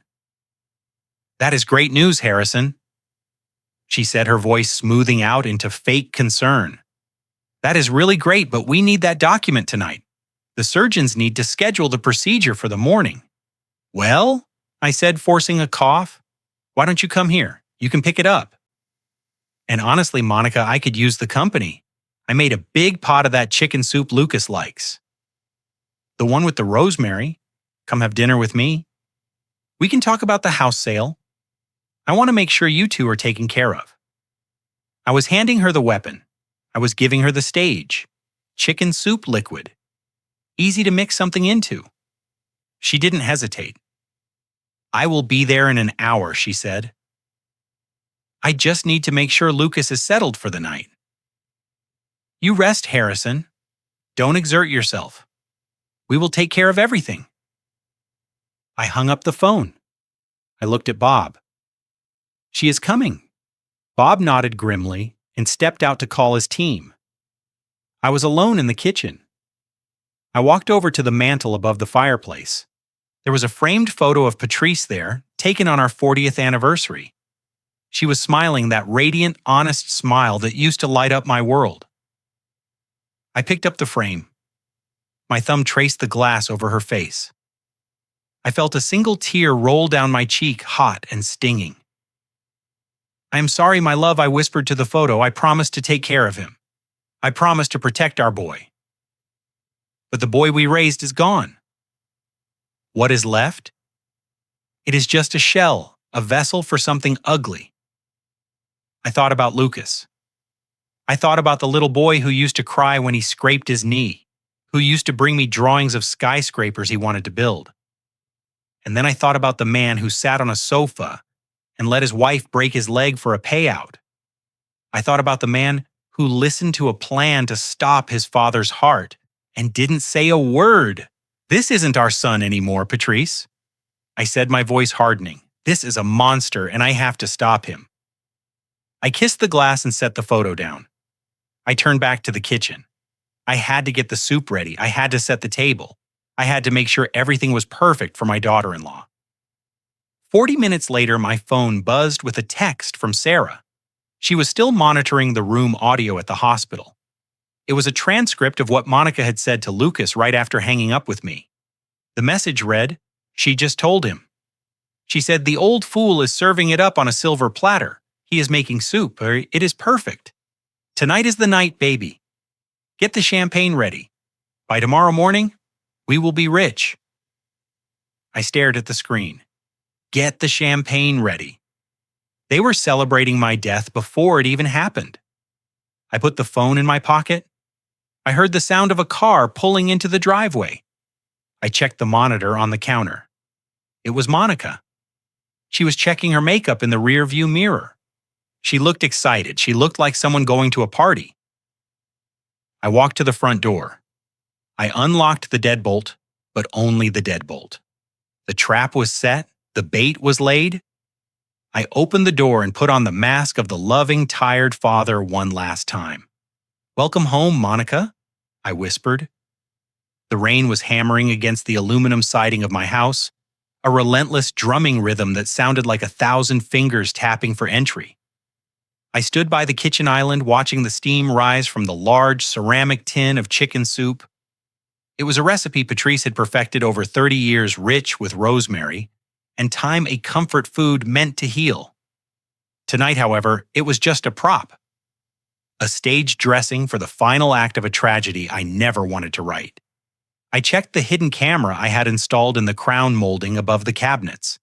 That is great news, Harrison, she said, her voice smoothing out into fake concern. That is really great, but we need that document tonight. The surgeons need to schedule the procedure for the morning. Well, I said, forcing a cough, why don't you come here? You can pick it up. And honestly, Monica, I could use the company. I made a big pot of that chicken soup Lucas likes. The one with the rosemary. Come have dinner with me. We can talk about the house sale. I want to make sure you two are taken care of. I was handing her the weapon. I was giving her the stage. Chicken soup liquid. Easy to mix something into. She didn't hesitate. I will be there in an hour, she said. I just need to make sure Lucas is settled for the night. You rest, Harrison. Don't exert yourself. We will take care of everything. I hung up the phone. I looked at Bob. She is coming. Bob nodded grimly and stepped out to call his team. I was alone in the kitchen. I walked over to the mantel above the fireplace. There was a framed photo of Patrice there, taken on our 40th anniversary. She was smiling that radiant, honest smile that used to light up my world. I picked up the frame. My thumb traced the glass over her face. I felt a single tear roll down my cheek, hot and stinging. I am sorry, my love, I whispered to the photo. I promised to take care of him. I promised to protect our boy. But the boy we raised is gone. What is left? It is just a shell, a vessel for something ugly. I thought about Lucas. I thought about the little boy who used to cry when he scraped his knee, who used to bring me drawings of skyscrapers he wanted to build. And then I thought about the man who sat on a sofa and let his wife break his leg for a payout. I thought about the man who listened to a plan to stop his father's heart and didn't say a word. This isn't our son anymore, Patrice. I said, my voice hardening. This is a monster and I have to stop him. I kissed the glass and set the photo down. I turned back to the kitchen. I had to get the soup ready. I had to set the table. I had to make sure everything was perfect for my daughter-in-law. 40 minutes later, my phone buzzed with a text from Sarah. She was still monitoring the room audio at the hospital. It was a transcript of what Monica had said to Lucas right after hanging up with me. The message read, she just told him. She said, the old fool is serving it up on a silver platter. He is making soup. It is perfect. Tonight is the night, baby. Get the champagne ready. By tomorrow morning, we will be rich. I stared at the screen. Get the champagne ready. They were celebrating my death before it even happened. I put the phone in my pocket. I heard the sound of a car pulling into the driveway. I checked the monitor on the counter. It was Monica. She was checking her makeup in the rearview mirror. She looked excited. She looked like someone going to a party. I walked to the front door. I unlocked the deadbolt, but only the deadbolt. The trap was set. The bait was laid. I opened the door and put on the mask of the loving, tired father one last time. Welcome home, Monica, I whispered. The rain was hammering against the aluminum siding of my house, a relentless drumming rhythm that sounded like 1,000 fingers tapping for entry. I stood by the kitchen island watching the steam rise from the large ceramic tin of chicken soup. It was a recipe Patrice had perfected over 30 years, rich with rosemary, and time a comfort food meant to heal. Tonight, however, it was just a prop. A stage dressing for the final act of a tragedy I never wanted to write. I checked the hidden camera I had installed in the crown molding above the cabinets.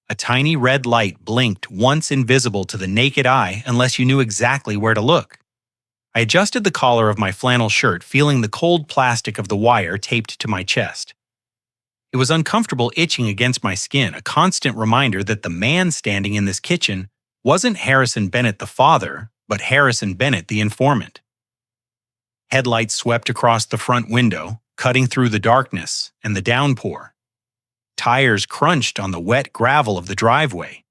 A tiny red light blinked once invisible to the naked eye unless you knew exactly where to look. I adjusted the collar of my flannel shirt, feeling the cold plastic of the wire taped to my chest. It was uncomfortable itching against my skin, a constant reminder that the man standing in this kitchen wasn't Harrison Bennett the father, but Harrison Bennett the informant. Headlights swept across the front window, cutting through the darkness and the downpour. Tires crunched on the wet gravel of the driveway.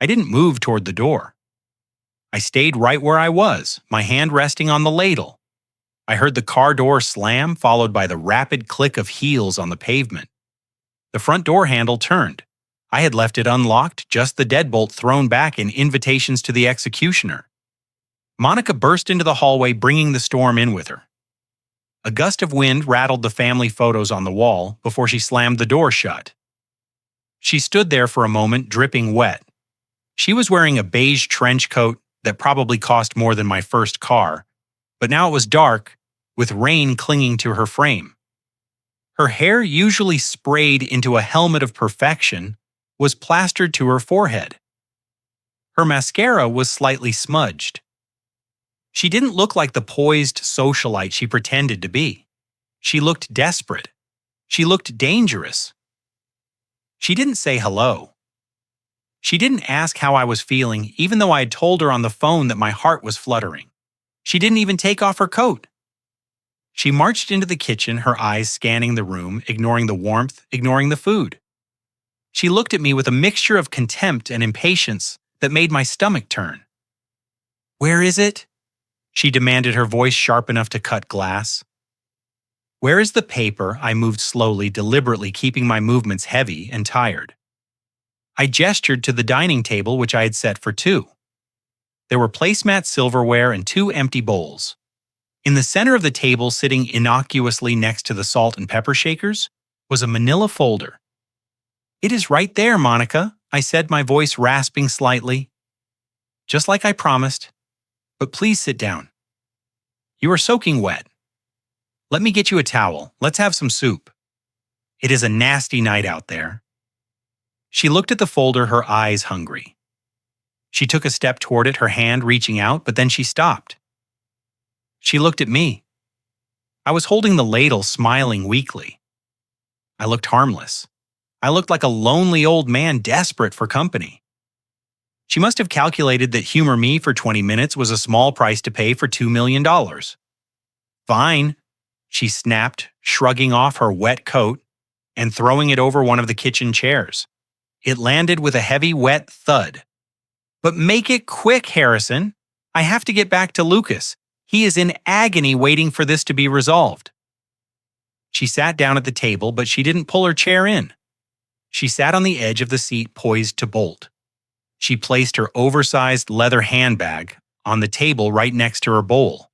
I didn't move toward the door. I stayed right where I was, my hand resting on the ladle. I heard the car door slam, followed by the rapid click of heels on the pavement. The front door handle turned. I had left it unlocked, just the deadbolt thrown back in invitations to the executioner. Monica burst into the hallway, bringing the storm in with her. A gust of wind rattled the family photos on the wall before she slammed the door shut. She stood there for a moment, dripping wet. She was wearing a beige trench coat that probably cost more than my first car, but now it was dark, with rain clinging to her frame. Her hair, usually sprayed into a helmet of perfection, was plastered to her forehead. Her mascara was slightly smudged. She didn't look like the poised socialite she pretended to be. She looked desperate. She looked dangerous. She didn't say hello. She didn't ask how I was feeling, even though I had told her on the phone that my heart was fluttering. She didn't even take off her coat. She marched into the kitchen, her eyes scanning the room, ignoring the warmth, ignoring the food. She looked at me with a mixture of contempt and impatience that made my stomach turn. "Where is it?" she demanded, her voice sharp enough to cut glass. "Where is the paper?" I moved slowly, deliberately keeping my movements heavy and tired. I gestured to the dining table, which I had set for two. There were placemat silverware and two empty bowls. In the center of the table, sitting innocuously next to the salt and pepper shakers, was a manila folder. "It is right there, Monica," I said, my voice rasping slightly. "Just like I promised. But please sit down. You are soaking wet. Let me get you a towel. Let's have some soup. It is a nasty night out there." She looked at the folder, her eyes hungry. She took a step toward it, her hand reaching out, but then she stopped. She looked at me. I was holding the ladle, smiling weakly. I looked harmless. I looked like a lonely old man desperate for company. She must have calculated that humor me for 20 minutes was a small price to pay for $2 million. "Fine," she snapped, shrugging off her wet coat and throwing it over one of the kitchen chairs. It landed with a heavy, wet thud. "But make it quick, Harrison. I have to get back to Lucas. He is in agony waiting for this to be resolved." She sat down at the table, but she didn't pull her chair in. She sat on the edge of the seat, poised to bolt. She placed her oversized leather handbag on the table right next to her bowl.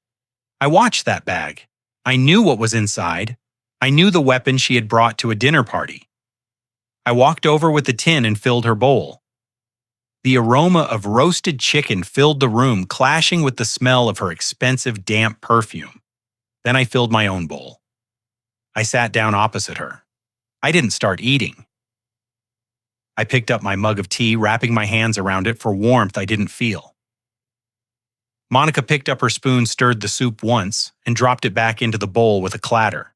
I watched that bag. I knew what was inside. I knew the weapon she had brought to a dinner party. I walked over with the tin and filled her bowl. The aroma of roasted chicken filled the room, clashing with the smell of her expensive, damp perfume. Then I filled my own bowl. I sat down opposite her. I didn't start eating. I picked up my mug of tea, wrapping my hands around it for warmth I didn't feel. Monica picked up her spoon, stirred the soup once, and dropped it back into the bowl with a clatter.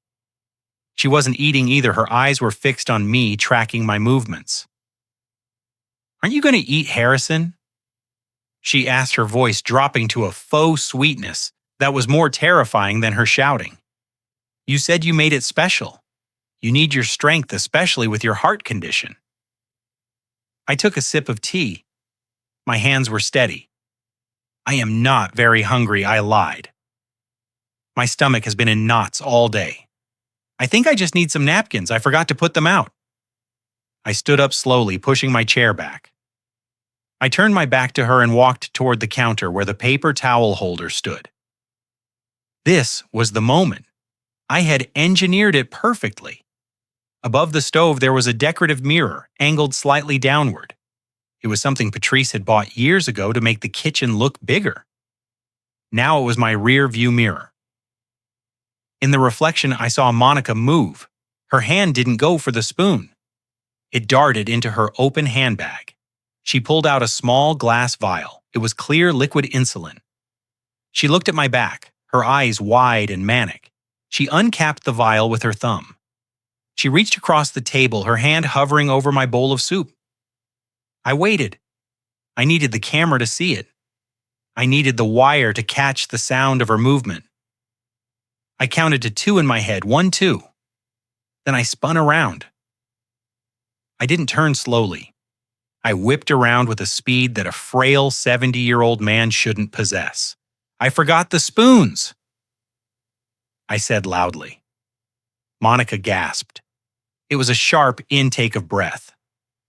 She wasn't eating either. Her eyes were fixed on me, tracking my movements. "Aren't you going to eat, Harrison?" she asked, her voice dropping to a faux sweetness that was more terrifying than her shouting. "You said you made it special. You need your strength, especially with your heart condition." I took a sip of tea. My hands were steady. "I am not very hungry," I lied. "My stomach has been in knots all day. I think I just need some napkins. I forgot to put them out." I stood up slowly, pushing my chair back. I turned my back to her and walked toward the counter where the paper towel holder stood. This was the moment. I had engineered it perfectly. Above the stove, there was a decorative mirror, angled slightly downward. It was something Patrice had bought years ago to make the kitchen look bigger. Now it was my rear view mirror. In the reflection, I saw Monica move. Her hand didn't go for the spoon. It darted into her open handbag. She pulled out a small glass vial. It was clear liquid insulin. She looked at my back, her eyes wide and manic. She uncapped the vial with her thumb. She reached across the table, her hand hovering over my bowl of soup. I waited. I needed the camera to see it. I needed the wire to catch the sound of her movement. I counted to 2 in my head, 1, 2. Then I spun around. I didn't turn slowly. I whipped around with a speed that a frail 70-year-old man shouldn't possess. "I forgot the spoons," I said loudly. Monica gasped. It was a sharp intake of breath.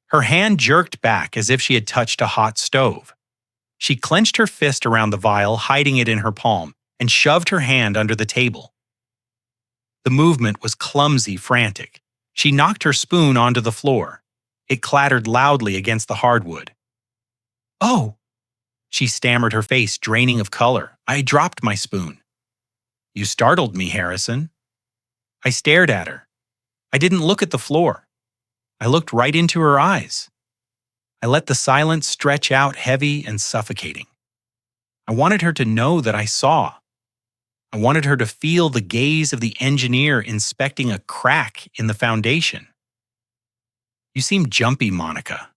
Her hand jerked back as if she had touched a hot stove. She clenched her fist around the vial, hiding it in her palm, and shoved her hand under the table. The movement was clumsy, frantic. She knocked her spoon onto the floor. It clattered loudly against the hardwood. "Oh!" She stammered, her face draining of color. "I dropped my spoon." "You startled me, Harrison." I stared at her. I didn't look at the floor. I looked right into her eyes. I let the silence stretch out heavy and suffocating. I wanted her to know that I saw. I wanted her to feel the gaze of the engineer inspecting a crack in the foundation. "You seem jumpy, Monica,"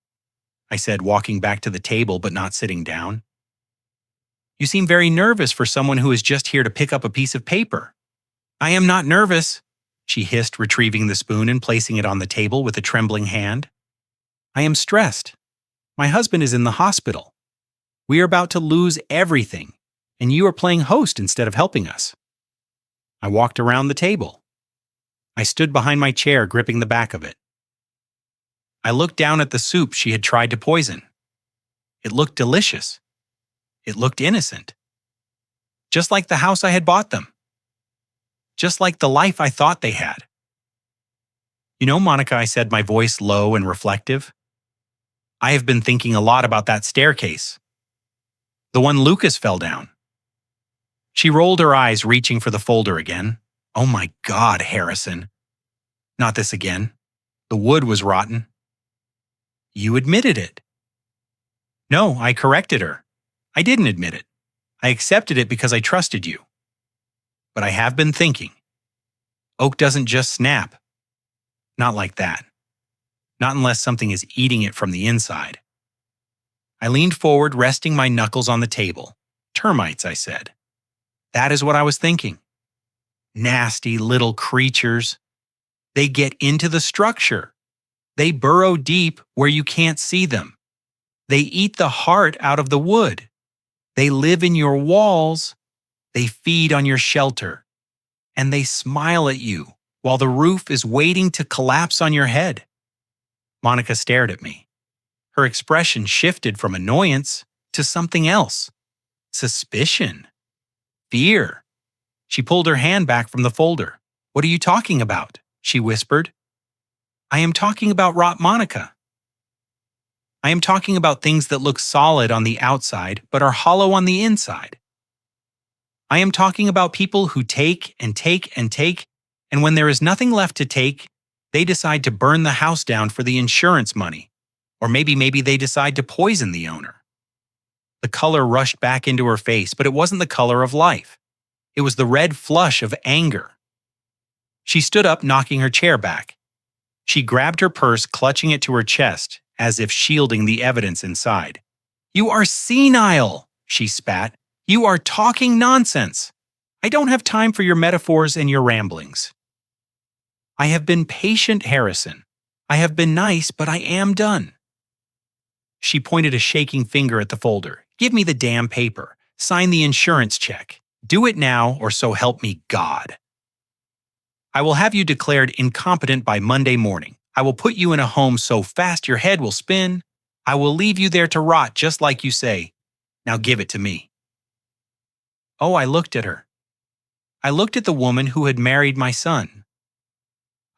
I said, walking back to the table but not sitting down. "You seem very nervous for someone who is just here to pick up a piece of paper." "I am not nervous," she hissed, retrieving the spoon and placing it on the table with a trembling hand. "I am stressed. My husband is in the hospital. We are about to lose everything, and you are playing host instead of helping us." I walked around the table. I stood behind my chair, gripping the back of it. I looked down at the soup she had tried to poison. It looked delicious. It looked innocent. Just like the house I had bought them. Just like the life I thought they had. "You know, Monica," I said, my voice low and reflective, "I have been thinking a lot about that staircase. The one Lucas fell down." She rolled her eyes, reaching for the folder again. "Oh my God, Harrison. Not this again. The wood was rotten." "You admitted it." "No," I corrected her. "I didn't admit it. I accepted it because I trusted you. But I have been thinking. Oak doesn't just snap. Not like that. Not unless something is eating it from the inside." I leaned forward, resting my knuckles on the table. "Termites," I said. "That is what I was thinking. Nasty little creatures. They get into the structure. They burrow deep where you can't see them. They eat the heart out of the wood. They live in your walls. They feed on your shelter. And they smile at you while the roof is waiting to collapse on your head." Monica stared at me. Her expression shifted from annoyance to something else. Suspicion. Fear. She pulled her hand back from the folder. "What are you talking about?" she whispered. "I am talking about rot, Monica. I am talking about things that look solid on the outside but are hollow on the inside. I am talking about people who take and take and take, and when there is nothing left to take, they decide to burn the house down for the insurance money, or maybe they decide to poison the owner." The color rushed back into her face, but it wasn't the color of life. It was the red flush of anger. She stood up, knocking her chair back. She grabbed her purse, clutching it to her chest, as if shielding the evidence inside. "You are senile," she spat. "You are talking nonsense. I don't have time for your metaphors and your ramblings." "I have been patient, Harrison. I have been nice, but I am done." She pointed a shaking finger at the folder. "Give me the damn paper. Sign the insurance check. Do it now, or so help me God. I will have you declared incompetent by Monday morning. I will put you in a home so fast your head will spin. I will leave you there to rot just like you say. Now give it to me." Oh, I looked at her. I looked at the woman who had married my son.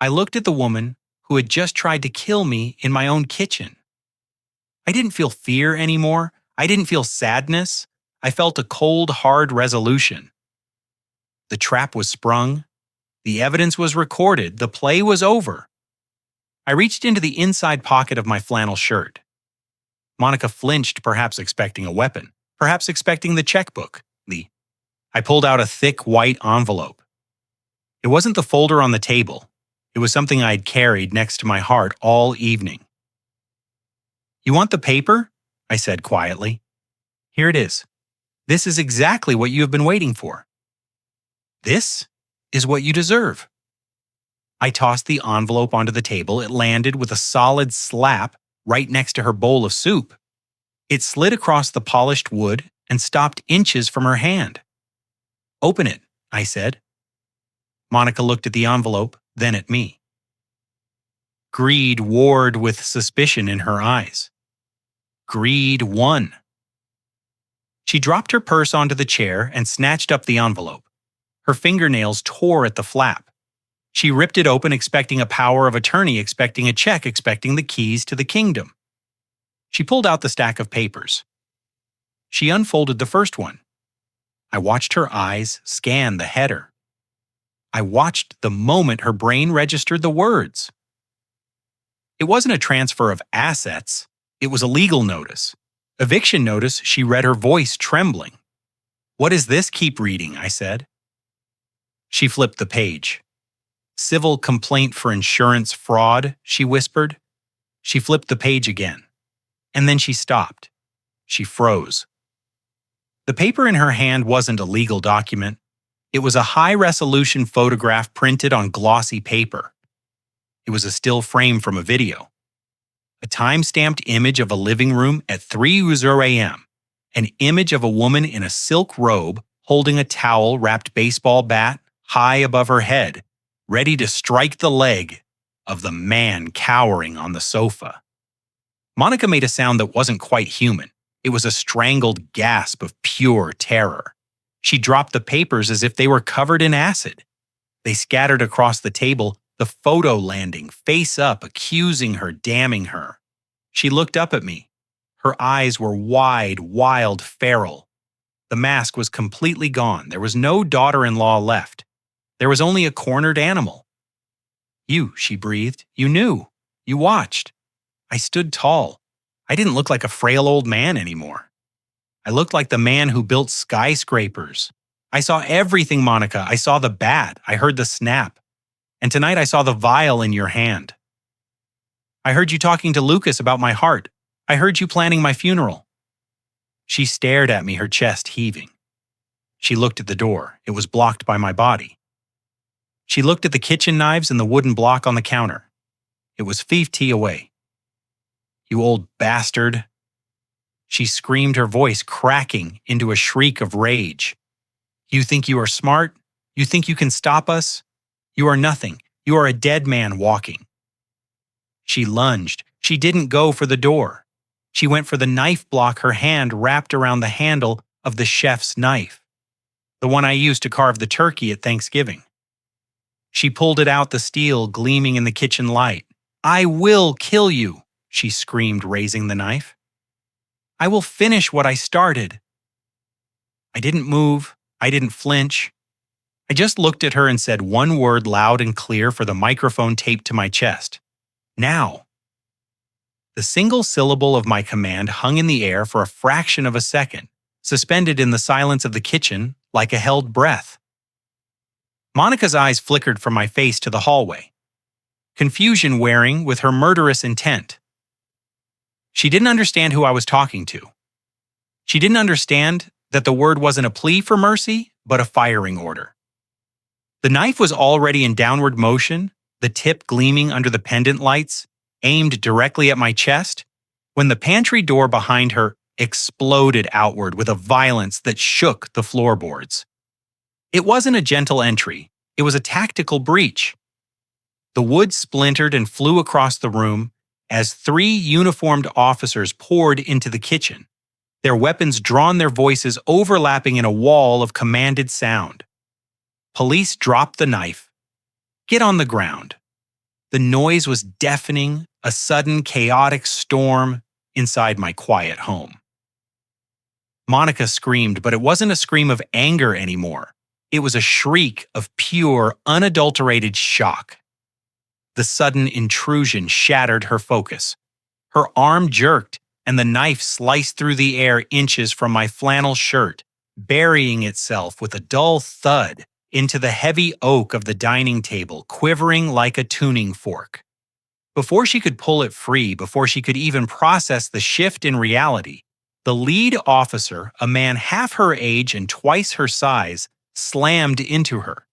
I looked at the woman who had just tried to kill me in my own kitchen. I didn't feel fear anymore. I didn't feel sadness. I felt a cold, hard resolution. The trap was sprung. The evidence was recorded. The play was over. I reached into the inside pocket of my flannel shirt. Monica flinched, perhaps expecting a weapon, perhaps expecting the checkbook. I pulled out a thick white envelope. It wasn't the folder on the table. It was something I had carried next to my heart all evening. "You want the paper?" I said quietly. "Here it is. This is exactly what you have been waiting for. This is what you deserve." I tossed the envelope onto the table. It landed with a solid slap right next to her bowl of soup. It slid across the polished wood and stopped inches from her hand. "Open it," I said. Monica looked at the envelope, then at me. Greed warred with suspicion in her eyes. Greed won. She dropped her purse onto the chair and snatched up the envelope. Her fingernails tore at the flap. She ripped it open expecting a power of attorney, expecting a check, expecting the keys to the kingdom. She pulled out the stack of papers. She unfolded the first one. I watched her eyes scan the header. I watched the moment her brain registered the words. It wasn't a transfer of assets. It was a legal notice. Eviction notice, she read, her voice trembling. "What is this? Keep reading," I said. She flipped the page. "Civil complaint for insurance fraud," she whispered. She flipped the page again. And then she stopped. She froze. The paper in her hand wasn't a legal document. It was a high-resolution photograph printed on glossy paper. It was a still frame from a video. A time-stamped image of a living room at 3:00 a.m. An image of a woman in a silk robe holding a towel-wrapped baseball bat high above her head, ready to strike the leg of the man cowering on the sofa. Monica made a sound that wasn't quite human. It was a strangled gasp of pure terror. She dropped the papers as if they were covered in acid. They scattered across the table, the photo landing, face up, accusing her, damning her. She looked up at me. Her eyes were wide, wild, feral. The mask was completely gone. There was no daughter-in-law left. There was only a cornered animal. "You," she breathed. "You knew. You watched." I stood tall. I didn't look like a frail old man anymore. I looked like the man who built skyscrapers. I saw everything, Monica. I saw the bat. I heard the snap. And tonight I saw the vial in your hand. I heard you talking to Lucas about my heart. I heard you planning my funeral. She stared at me, her chest heaving. She looked at the door. It was blocked by my body. She looked at the kitchen knives and the wooden block on the counter. It was 50 away. "You old bastard." She screamed, her voice cracking into a shriek of rage. "You think you are smart? You think you can stop us? You are nothing. You are a dead man walking." She lunged. She didn't go for the door. She went for the knife block, her hand wrapped around the handle of the chef's knife, the one I used to carve the turkey at Thanksgiving. She pulled it out, the steel gleaming in the kitchen light. "I will kill you," she screamed, raising the knife. "I will finish what I started." I didn't move. I didn't flinch. I just looked at her and said one word loud and clear for the microphone taped to my chest. "Now." The single syllable of my command hung in the air for a fraction of a second, suspended in the silence of the kitchen like a held breath. Monica's eyes flickered from my face to the hallway, confusion wearing with her murderous intent. She didn't understand who I was talking to. She didn't understand that the word wasn't a plea for mercy, but a firing order. The knife was already in downward motion, the tip gleaming under the pendant lights, aimed directly at my chest, when the pantry door behind her exploded outward with a violence that shook the floorboards. It wasn't a gentle entry. It was a tactical breach. The wood splintered and flew across the room as 3 uniformed officers poured into the kitchen, their weapons drawn, their voices overlapping in a wall of commanded sound. Police dropped the knife. "Get on the ground." The noise was deafening, a sudden chaotic storm inside my quiet home. Monica screamed, but it wasn't a scream of anger anymore. It was a shriek of pure, unadulterated shock. The sudden intrusion shattered her focus. Her arm jerked, and the knife sliced through the air inches from my flannel shirt, burying itself with a dull thud into the heavy oak of the dining table, quivering like a tuning fork. Before she could pull it free, before she could even process the shift in reality, the lead officer, a man half her age and twice her size, slammed into her.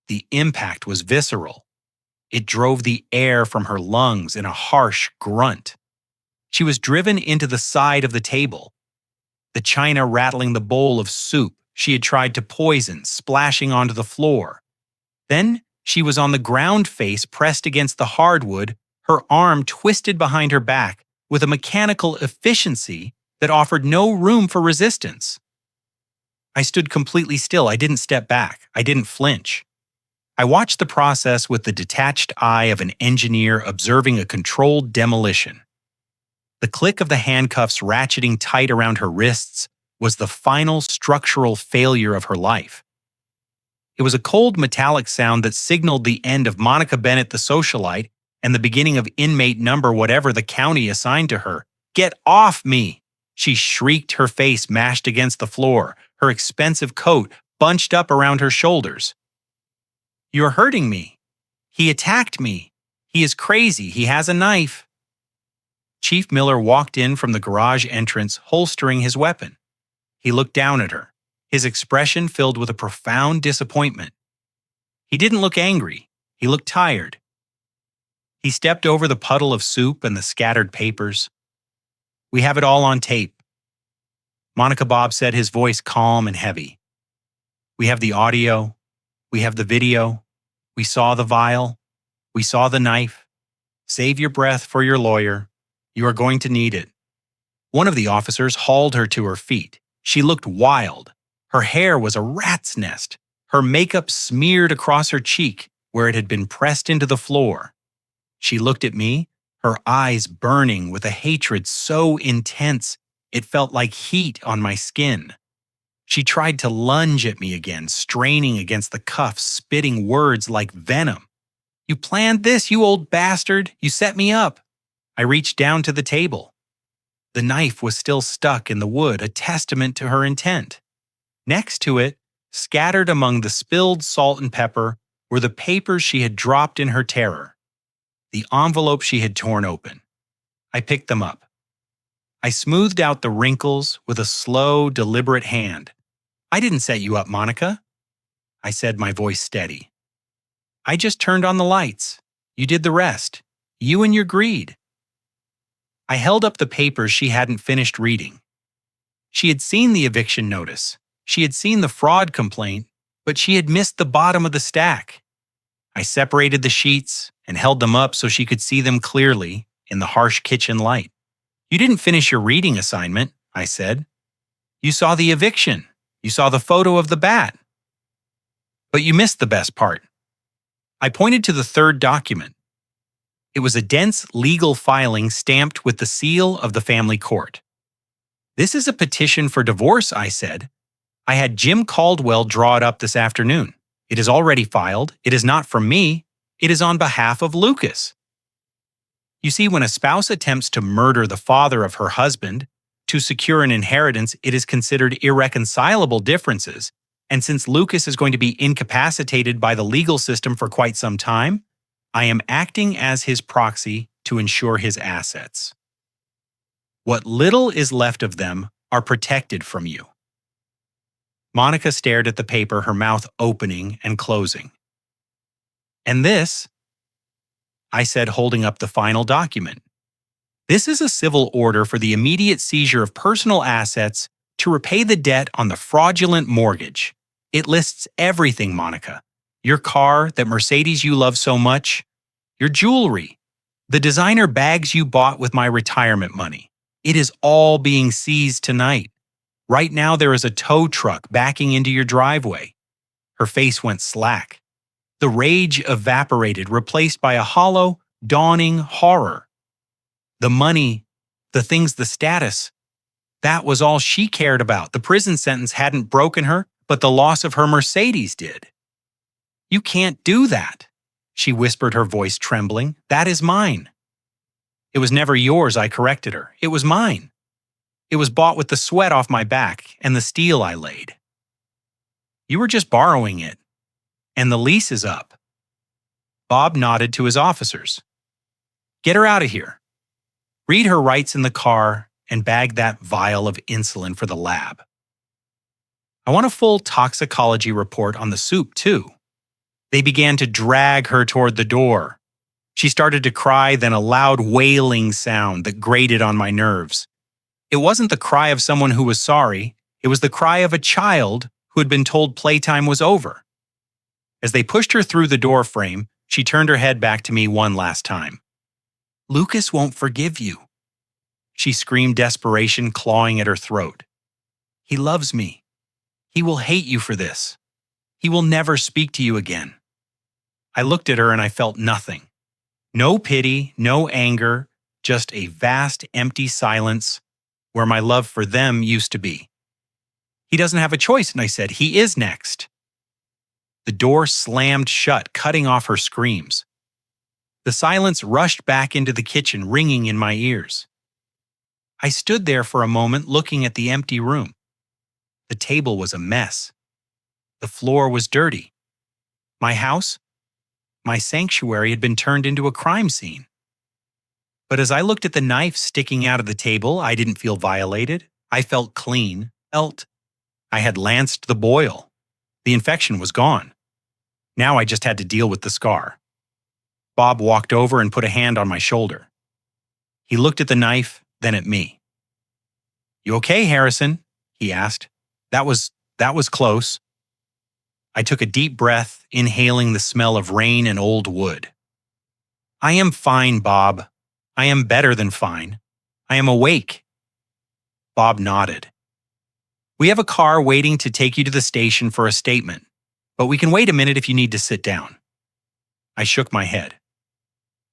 The impact was visceral. It drove the air from her lungs in a harsh grunt. She was driven into the side of the table, the china rattling the bowl of soup she had tried to poison, splashing onto the floor. Then she was on the ground, face pressed against the hardwood, her arm twisted behind her back with a mechanical efficiency that offered no room for resistance. I stood completely still. I didn't step back. I didn't flinch. I watched the process with the detached eye of an engineer observing a controlled demolition. The click of the handcuffs ratcheting tight around her wrists was the final structural failure of her life. It was a cold metallic sound that signaled the end of Monica Bennett the socialite and the beginning of inmate number whatever the county assigned to her. "Get off me!" She shrieked, her face mashed against the floor, her expensive coat bunched up around her shoulders. "You're hurting me. He attacked me. He is crazy. He has a knife." Chief Miller walked in from the garage entrance, holstering his weapon. He looked down at her, his expression filled with a profound disappointment. He didn't look angry. He looked tired. He stepped over the puddle of soup and the scattered papers. "We have it all on tape." Monica Bob said, his voice calm and heavy. "We have the audio. We have the video. We saw the vial. We saw the knife. Save your breath for your lawyer. You are going to need it." One of the officers hauled her to her feet. She looked wild. Her hair was a rat's nest. Her makeup smeared across her cheek where it had been pressed into the floor. She looked at me, her eyes burning with a hatred so intense it felt like heat on my skin. She tried to lunge at me again, straining against the cuffs, spitting words like venom. "You planned this, you old bastard! You set me up!" I reached down to the table. The knife was still stuck in the wood, a testament to her intent. Next to it, scattered among the spilled salt and pepper, were the papers she had dropped in her terror. The envelope she had torn open. I picked them up. I smoothed out the wrinkles with a slow, deliberate hand. "I didn't set you up, Monica," I said, my voice steady. "I just turned on the lights. You did the rest. You and your greed." I held up the papers she hadn't finished reading. She had seen the eviction notice. She had seen the fraud complaint, but she had missed the bottom of the stack. I separated the sheets and held them up so she could see them clearly in the harsh kitchen light. "You didn't finish your reading assignment," I said. "You saw the eviction. You saw the photo of the bat. But you missed the best part." I pointed to the third document. It was a dense legal filing stamped with the seal of the family court. "This is a petition for divorce," I said. "I had Jim Caldwell draw it up this afternoon. It is already filed. It is not from me. It is on behalf of Lucas." You see, when a spouse attempts to murder the father of her husband to secure an inheritance, it is considered irreconcilable differences. And since Lucas is going to be incapacitated by the legal system for quite some time, I am acting as his proxy to ensure his assets. What little is left of them are protected from you. Monica stared at the paper, her mouth opening and closing. "And this," I said, holding up the final document. "This is a civil order for the immediate seizure of personal assets to repay the debt on the fraudulent mortgage. It lists everything, Monica. Your car, that Mercedes you love so much, your jewelry, the designer bags you bought with my retirement money. It is all being seized tonight. Right now there is a tow truck backing into your driveway." Her face went slack. The rage evaporated, replaced by a hollow, dawning horror. The money, the things, the status, that was all she cared about. The prison sentence hadn't broken her, but the loss of her Mercedes did. "You can't do that," she whispered, her voice trembling. "That is mine." "It was never yours," I corrected her. "It was mine. It was bought with the sweat off my back and the steel I laid." "You were just borrowing it. And the lease is up." Bob nodded to his officers. "Get her out of here. Read her rights in the car and bag that vial of insulin for the lab. I want a full toxicology report on the soup, too." They began to drag her toward the door. She started to cry, then a loud wailing sound that grated on my nerves. It wasn't the cry of someone who was sorry. It was the cry of a child who had been told playtime was over. As they pushed her through the door frame, she turned her head back to me one last time. "Lucas won't forgive you," she screamed, desperation clawing at her throat. "He loves me. He will hate you for this. He will never speak to you again." I looked at her and I felt nothing. No pity, no anger, just a vast, empty silence where my love for them used to be. He doesn't have a choice, and I said, he is next. The door slammed shut, cutting off her screams. The silence rushed back into the kitchen, ringing in my ears. I stood there for a moment looking at the empty room. The table was a mess. The floor was dirty. My house, my sanctuary had been turned into a crime scene. But as I looked at the knife sticking out of the table, I didn't feel violated. I felt clean. I had lanced the boil. The infection was gone. Now I just had to deal with the scar. Bob walked over and put a hand on my shoulder. He looked at the knife, then at me. "You okay, Harrison?" he asked. That was close." I took a deep breath, inhaling the smell of rain and old wood. "I am fine, Bob. I am better than fine. I am awake." Bob nodded. "We have a car waiting to take you to the station for a statement, but we can wait a minute if you need to sit down." I shook my head.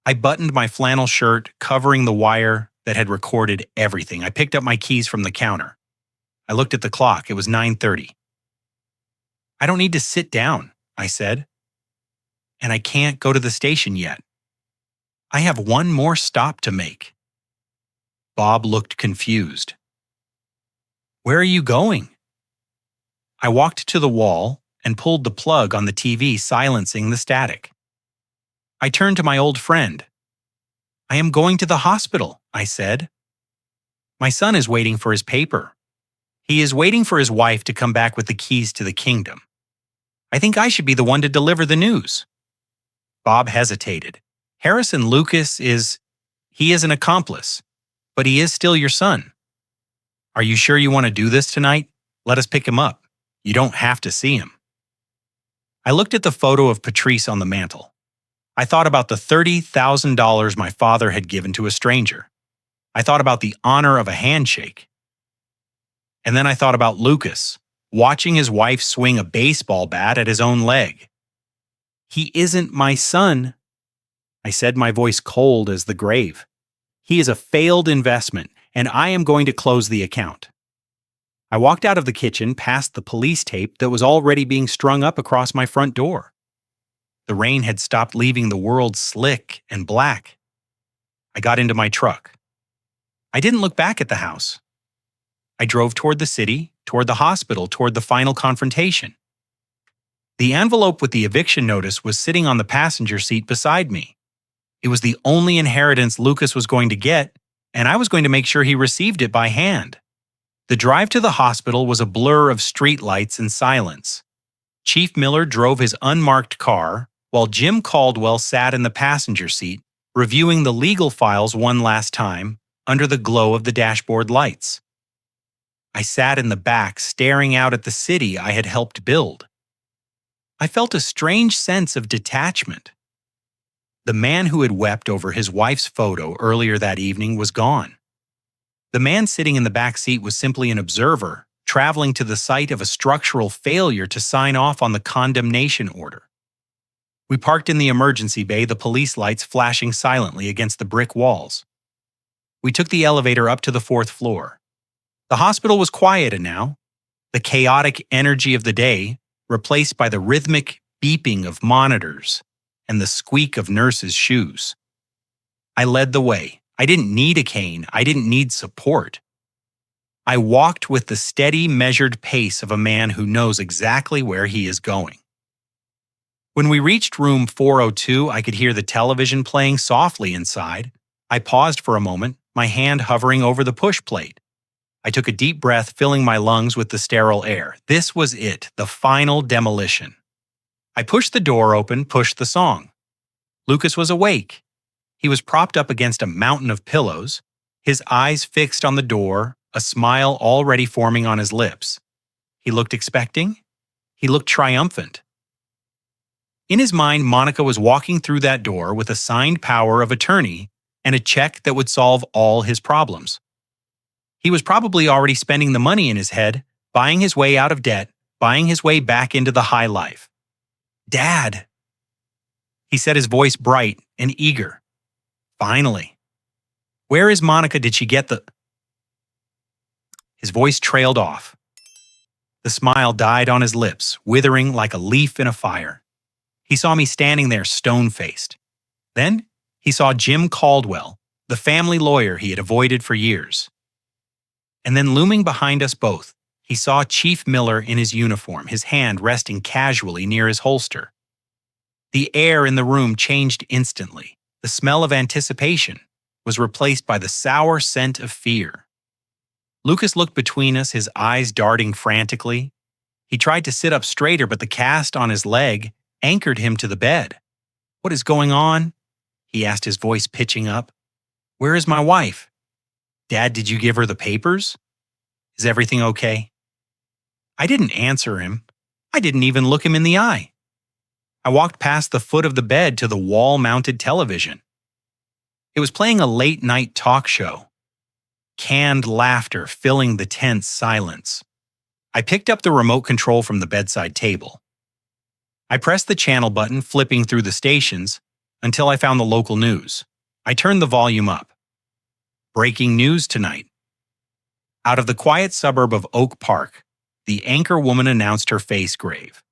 I buttoned my flannel shirt, covering the wire that had recorded everything. I picked up my keys from the counter. I looked at the clock. It was 9:30. "I don't need to sit down," I said. "And I can't go to the station yet. I have one more stop to make." Bob looked confused. "Where are you going?" I walked to the wall and pulled the plug on the TV, silencing the static. I turned to my old friend. "I am going to the hospital," I said. "My son is waiting for his paper. He is waiting for his wife to come back with the keys to the kingdom. I think I should be the one to deliver the news." Bob hesitated. "Harrison Lucas he is an accomplice, but he is still your son. Are you sure you want to do this tonight? Let us pick him up. You don't have to see him." I looked at the photo of Patrice on the mantle. I thought about the $30,000 my father had given to a stranger. I thought about the honor of a handshake. And then I thought about Lucas, watching his wife swing a baseball bat at his own leg. "He isn't my son," I said, my voice cold as the grave. "He is a failed investment, and I am going to close the account." I walked out of the kitchen past the police tape that was already being strung up across my front door. The rain had stopped leaving the world slick and black. I got into my truck. I didn't look back at the house. I drove toward the city, toward the hospital, toward the final confrontation. The envelope with the eviction notice was sitting on the passenger seat beside me. It was the only inheritance Lucas was going to get, and I was going to make sure he received it by hand. The drive to the hospital was a blur of streetlights and silence. Chief Miller drove his unmarked car, while Jim Caldwell sat in the passenger seat, reviewing the legal files one last time under the glow of the dashboard lights. I sat in the back, staring out at the city I had helped build. I felt a strange sense of detachment. The man who had wept over his wife's photo earlier that evening was gone. The man sitting in the back seat was simply an observer, traveling to the site of a structural failure to sign off on the condemnation order. We parked in the emergency bay, the police lights flashing silently against the brick walls. We took the elevator up to the 4th floor. The hospital was quiet now, the chaotic energy of the day replaced by the rhythmic beeping of monitors and the squeak of nurses' shoes. I led the way. I didn't need a cane. I didn't need support. I walked with the steady, measured pace of a man who knows exactly where he is going. When we reached room 402, I could hear the television playing softly inside. I paused for a moment, my hand hovering over the push plate. I took a deep breath, filling my lungs with the sterile air. This was it, the final demolition. I pushed the door open, pushed the song. Lucas was awake. He was propped up against a mountain of pillows, his eyes fixed on the door, a smile already forming on his lips. He looked expecting. He looked triumphant. In his mind, Monica was walking through that door with a signed power of attorney and a check that would solve all his problems. He was probably already spending the money in his head, buying his way out of debt, buying his way back into the high life. "Dad!" He said, his voice bright and eager. Finally. Where is Monica? Did she get the... His voice trailed off. The smile died on his lips, withering like a leaf in a fire. He saw me standing there stone-faced. Then he saw Jim Caldwell, the family lawyer he had avoided for years. And then looming behind us both, he saw Chief Miller in his uniform, his hand resting casually near his holster. The air in the room changed instantly. The smell of anticipation was replaced by the sour scent of fear. Lucas looked between us, his eyes darting frantically. He tried to sit up straighter, but the cast on his leg anchored him to the bed. "What is going on?" he asked, his voice pitching up. "Where is my wife? Dad, did you give her the papers? Is everything okay?" I didn't answer him. I didn't even look him in the eye. I walked past the foot of the bed to the wall-mounted television. It was playing a late-night talk show. Canned laughter filling the tense silence. I picked up the remote control from the bedside table. I pressed the channel button, flipping through the stations, until I found the local news. I turned the volume up. Breaking news tonight. Out of the quiet suburb of Oak Park, the anchor woman announced her face grave.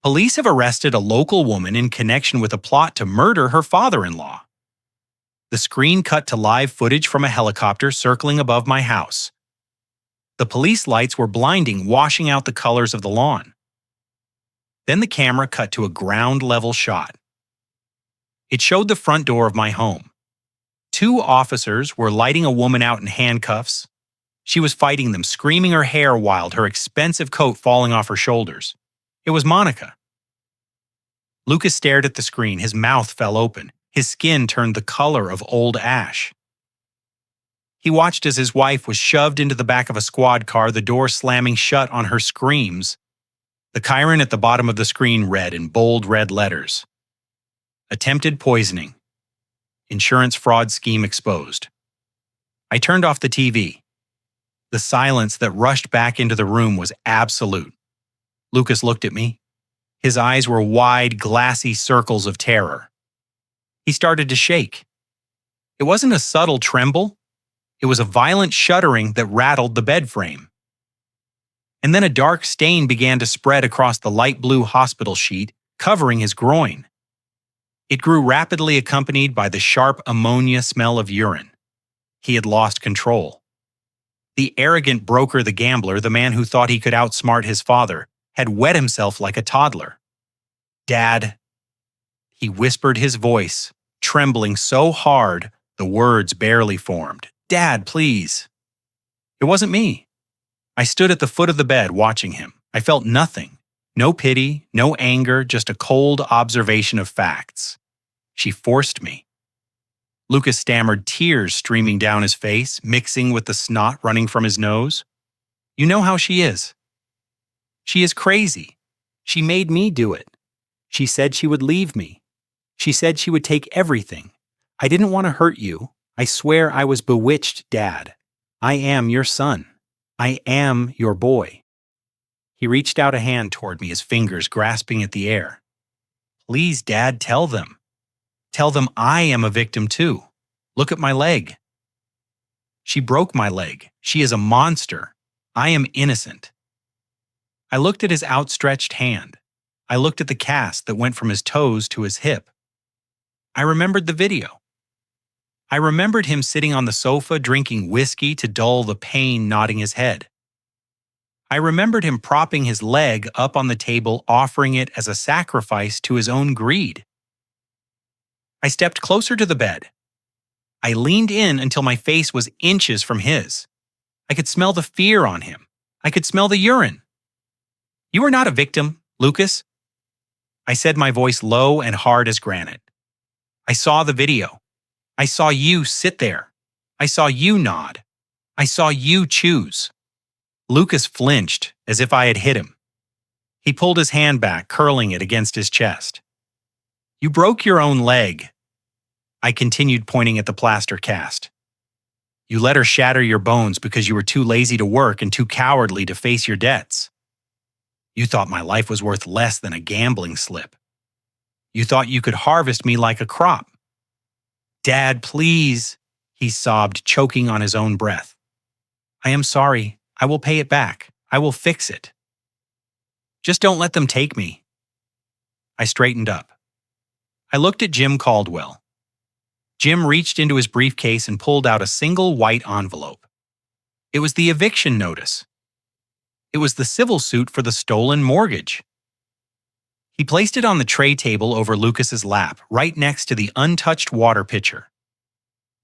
Police have arrested a local woman in connection with a plot to murder her father-in-law. The screen cut to live footage from a helicopter circling above my house. The police lights were blinding, washing out the colors of the lawn. Then the camera cut to a ground-level shot. It showed the front door of my home. 2 officers were lighting a woman out in handcuffs. She was fighting them, screaming her hair wild, her expensive coat falling off her shoulders. It was Monica. Lucas stared at the screen. His mouth fell open. His skin turned the color of old ash. He watched as his wife was shoved into the back of a squad car, the door slamming shut on her screams. The chyron at the bottom of the screen read in bold red letters: "Attempted poisoning. Insurance fraud scheme exposed." I turned off the TV. The silence that rushed back into the room was absolute. Lucas looked at me. His eyes were wide, glassy circles of terror. He started to shake. It wasn't a subtle tremble. It was a violent shuddering that rattled the bed frame. And then a dark stain began to spread across the light blue hospital sheet, covering his groin. It grew rapidly, accompanied by the sharp ammonia smell of urine. He had lost control. The arrogant broker, the gambler, the man who thought he could outsmart his father, had wet himself like a toddler. "Dad," he whispered, his voice trembling so hard the words barely formed. "Dad, please." It wasn't me. I stood at the foot of the bed watching him. I felt nothing. No pity, no anger, just a cold observation of facts. She forced me. Lucas stammered, tears streaming down his face, mixing with the snot running from his nose. "You know how she is. She is crazy. She made me do it. She said she would leave me. She said she would take everything. I didn't want to hurt you. I swear I was bewitched, Dad. I am your son. I am your boy." He reached out a hand toward me, his fingers grasping at the air. "Please, Dad, tell them. Tell them I am a victim too. Look at my leg. She broke my leg. She is a monster. I am innocent." I looked at his outstretched hand. I looked at the cast that went from his toes to his hip. I remembered the video. I remembered him sitting on the sofa drinking whiskey to dull the pain, nodding his head. I remembered him propping his leg up on the table, offering it as a sacrifice to his own greed. I stepped closer to the bed. I leaned in until my face was inches from his. I could smell the fear on him. I could smell the urine. "You are not a victim, Lucas," I said, my voice low and hard as granite. "I saw the video. I saw you sit there. I saw you nod. I saw you choose." Lucas flinched as if I had hit him. He pulled his hand back, curling it against his chest. "You broke your own leg," I continued, pointing at the plaster cast. "You let her shatter your bones because you were too lazy to work and too cowardly to face your debts. You thought my life was worth less than a gambling slip. You thought you could harvest me like a crop. Dad, please, he sobbed, choking on his own breath. I am sorry. I will pay it back. I will fix it. Just don't let them take me. I straightened up. I looked at Jim Caldwell. Jim reached into his briefcase and pulled out a single white envelope. It was the eviction notice. It was the civil suit for the stolen mortgage. He placed it on the tray table over Lucas's lap, right next to the untouched water pitcher.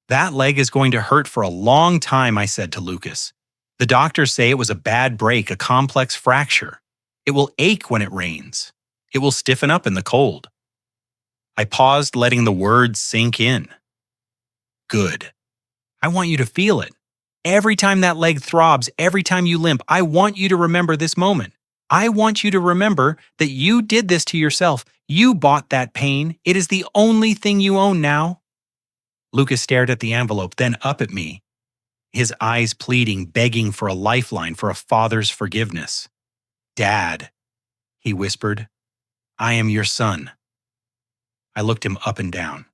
That leg is going to hurt for a long time, I said to Lucas. The doctors say it was a bad break, a complex fracture. It will ache when it rains. It will stiffen up in the cold. I paused, letting the words sink in. Good. I want you to feel it. Every time that leg throbs, every time you limp, I want you to remember this moment. I want you to remember that you did this to yourself. You bought that pain. It is the only thing you own now. Lucas stared at the envelope, then up at me, his eyes pleading, begging for a lifeline, for a father's forgiveness. Dad, he whispered, I am your son. I looked him up and down.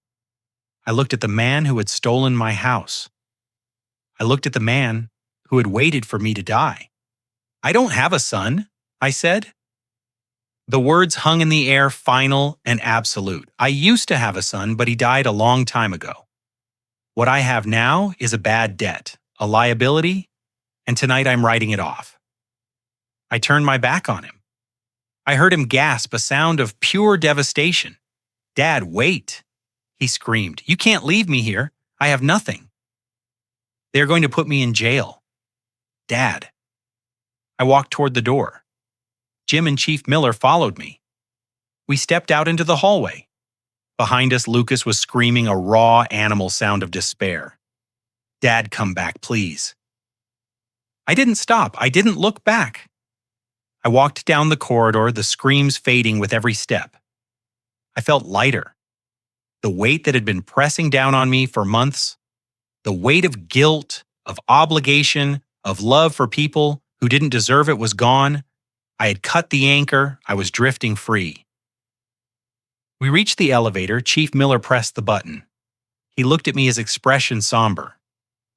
I looked at the man who had stolen my house. I looked at the man who had waited for me to die. I don't have a son, I said. The words hung in the air, final and absolute. I used to have a son, but he died a long time ago. What I have now is a bad debt, a liability, and tonight I'm writing it off. I turned my back on him. I heard him gasp, a sound of pure devastation. Dad, wait, he screamed. You can't leave me here. I have nothing. They are going to put me in jail. Dad. I walked toward the door. Jim and Chief Miller followed me. We stepped out into the hallway. Behind us, Lucas was screaming a raw animal sound of despair. Dad, come back, please. I didn't stop. I didn't look back. I walked down the corridor, the screams fading with every step. I felt lighter. The weight that had been pressing down on me for months, the weight of guilt, of obligation, of love for people who didn't deserve it was gone. I had cut the anchor. I was drifting free. We reached the elevator. Chief Miller pressed the button. He looked at me, his expression somber.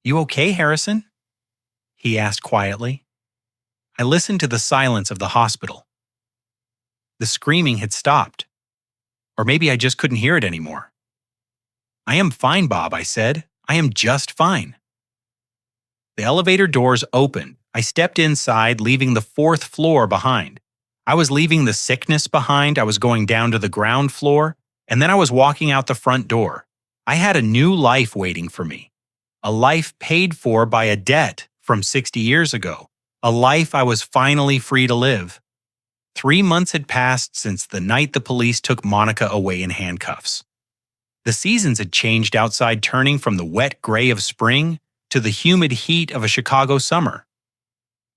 You okay, Harrison? He asked quietly. I listened to the silence of the hospital. The screaming had stopped. Or maybe I just couldn't hear it anymore. I am fine, Bob, I said. I am just fine. The elevator doors opened. I stepped inside, leaving the 4th floor behind. I was leaving the sickness behind. I was going down to the ground floor, and then I was walking out the front door. I had a new life waiting for me. A life paid for by a debt from 60 years ago. A life I was finally free to live. 3 months had passed since the night the police took Monica away in handcuffs. The seasons had changed outside, turning from the wet gray of spring to the humid heat of a Chicago summer.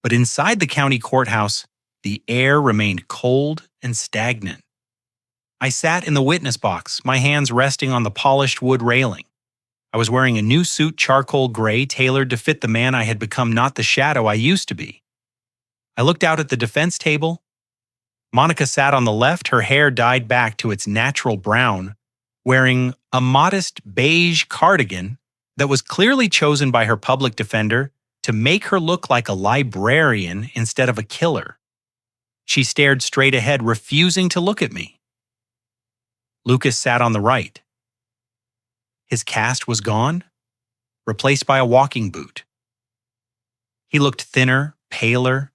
But inside the county courthouse, the air remained cold and stagnant. I sat in the witness box, my hands resting on the polished wood railing. I was wearing a new suit, charcoal gray, tailored to fit the man I had become, not the shadow I used to be. I looked out at the defense table. Monica sat on the left, her hair dyed back to its natural brown, wearing a modest beige cardigan that was clearly chosen by her public defender to make her look like a librarian instead of a killer. She stared straight ahead, refusing to look at me. Lucas sat on the right. His cast was gone, replaced by a walking boot. He looked thinner, paler.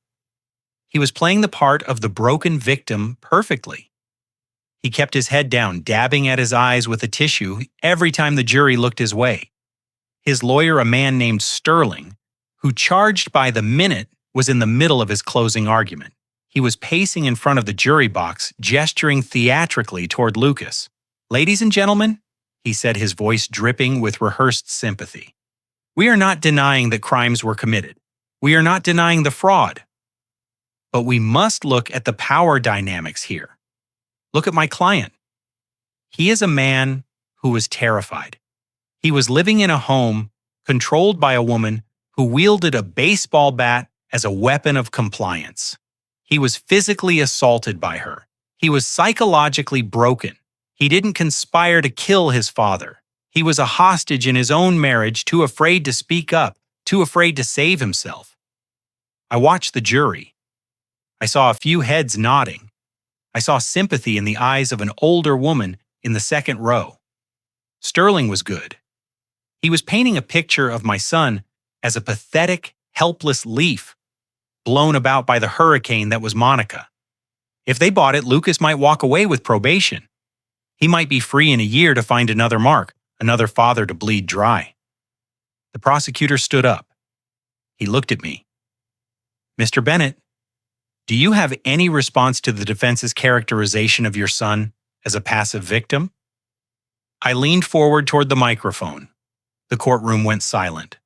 He was playing the part of the broken victim perfectly. He kept his head down, dabbing at his eyes with a tissue every time the jury looked his way. His lawyer, a man named Sterling, who charged by the minute, was in the middle of his closing argument. He was pacing in front of the jury box, gesturing theatrically toward Lucas. Ladies and gentlemen, he said, his voice dripping with rehearsed sympathy. We are not denying that crimes were committed. We are not denying the fraud. But we must look at the power dynamics here. Look at my client. He is a man who was terrified. He was living in a home controlled by a woman who wielded a baseball bat as a weapon of compliance. He was physically assaulted by her. He was psychologically broken. He didn't conspire to kill his father. He was a hostage in his own marriage, too afraid to speak up, too afraid to save himself. I watched the jury. I saw a few heads nodding. I saw sympathy in the eyes of an older woman in the second row. Sterling was good. He was painting a picture of my son as a pathetic, helpless leaf, blown about by the hurricane that was Monica. If they bought it, Lucas might walk away with probation. He might be free in a year to find another Mark, another father to bleed dry. The prosecutor stood up. He looked at me. Mr. Bennett, do you have any response to the defense's characterization of your son as a passive victim? I leaned forward toward the microphone. The courtroom went silent.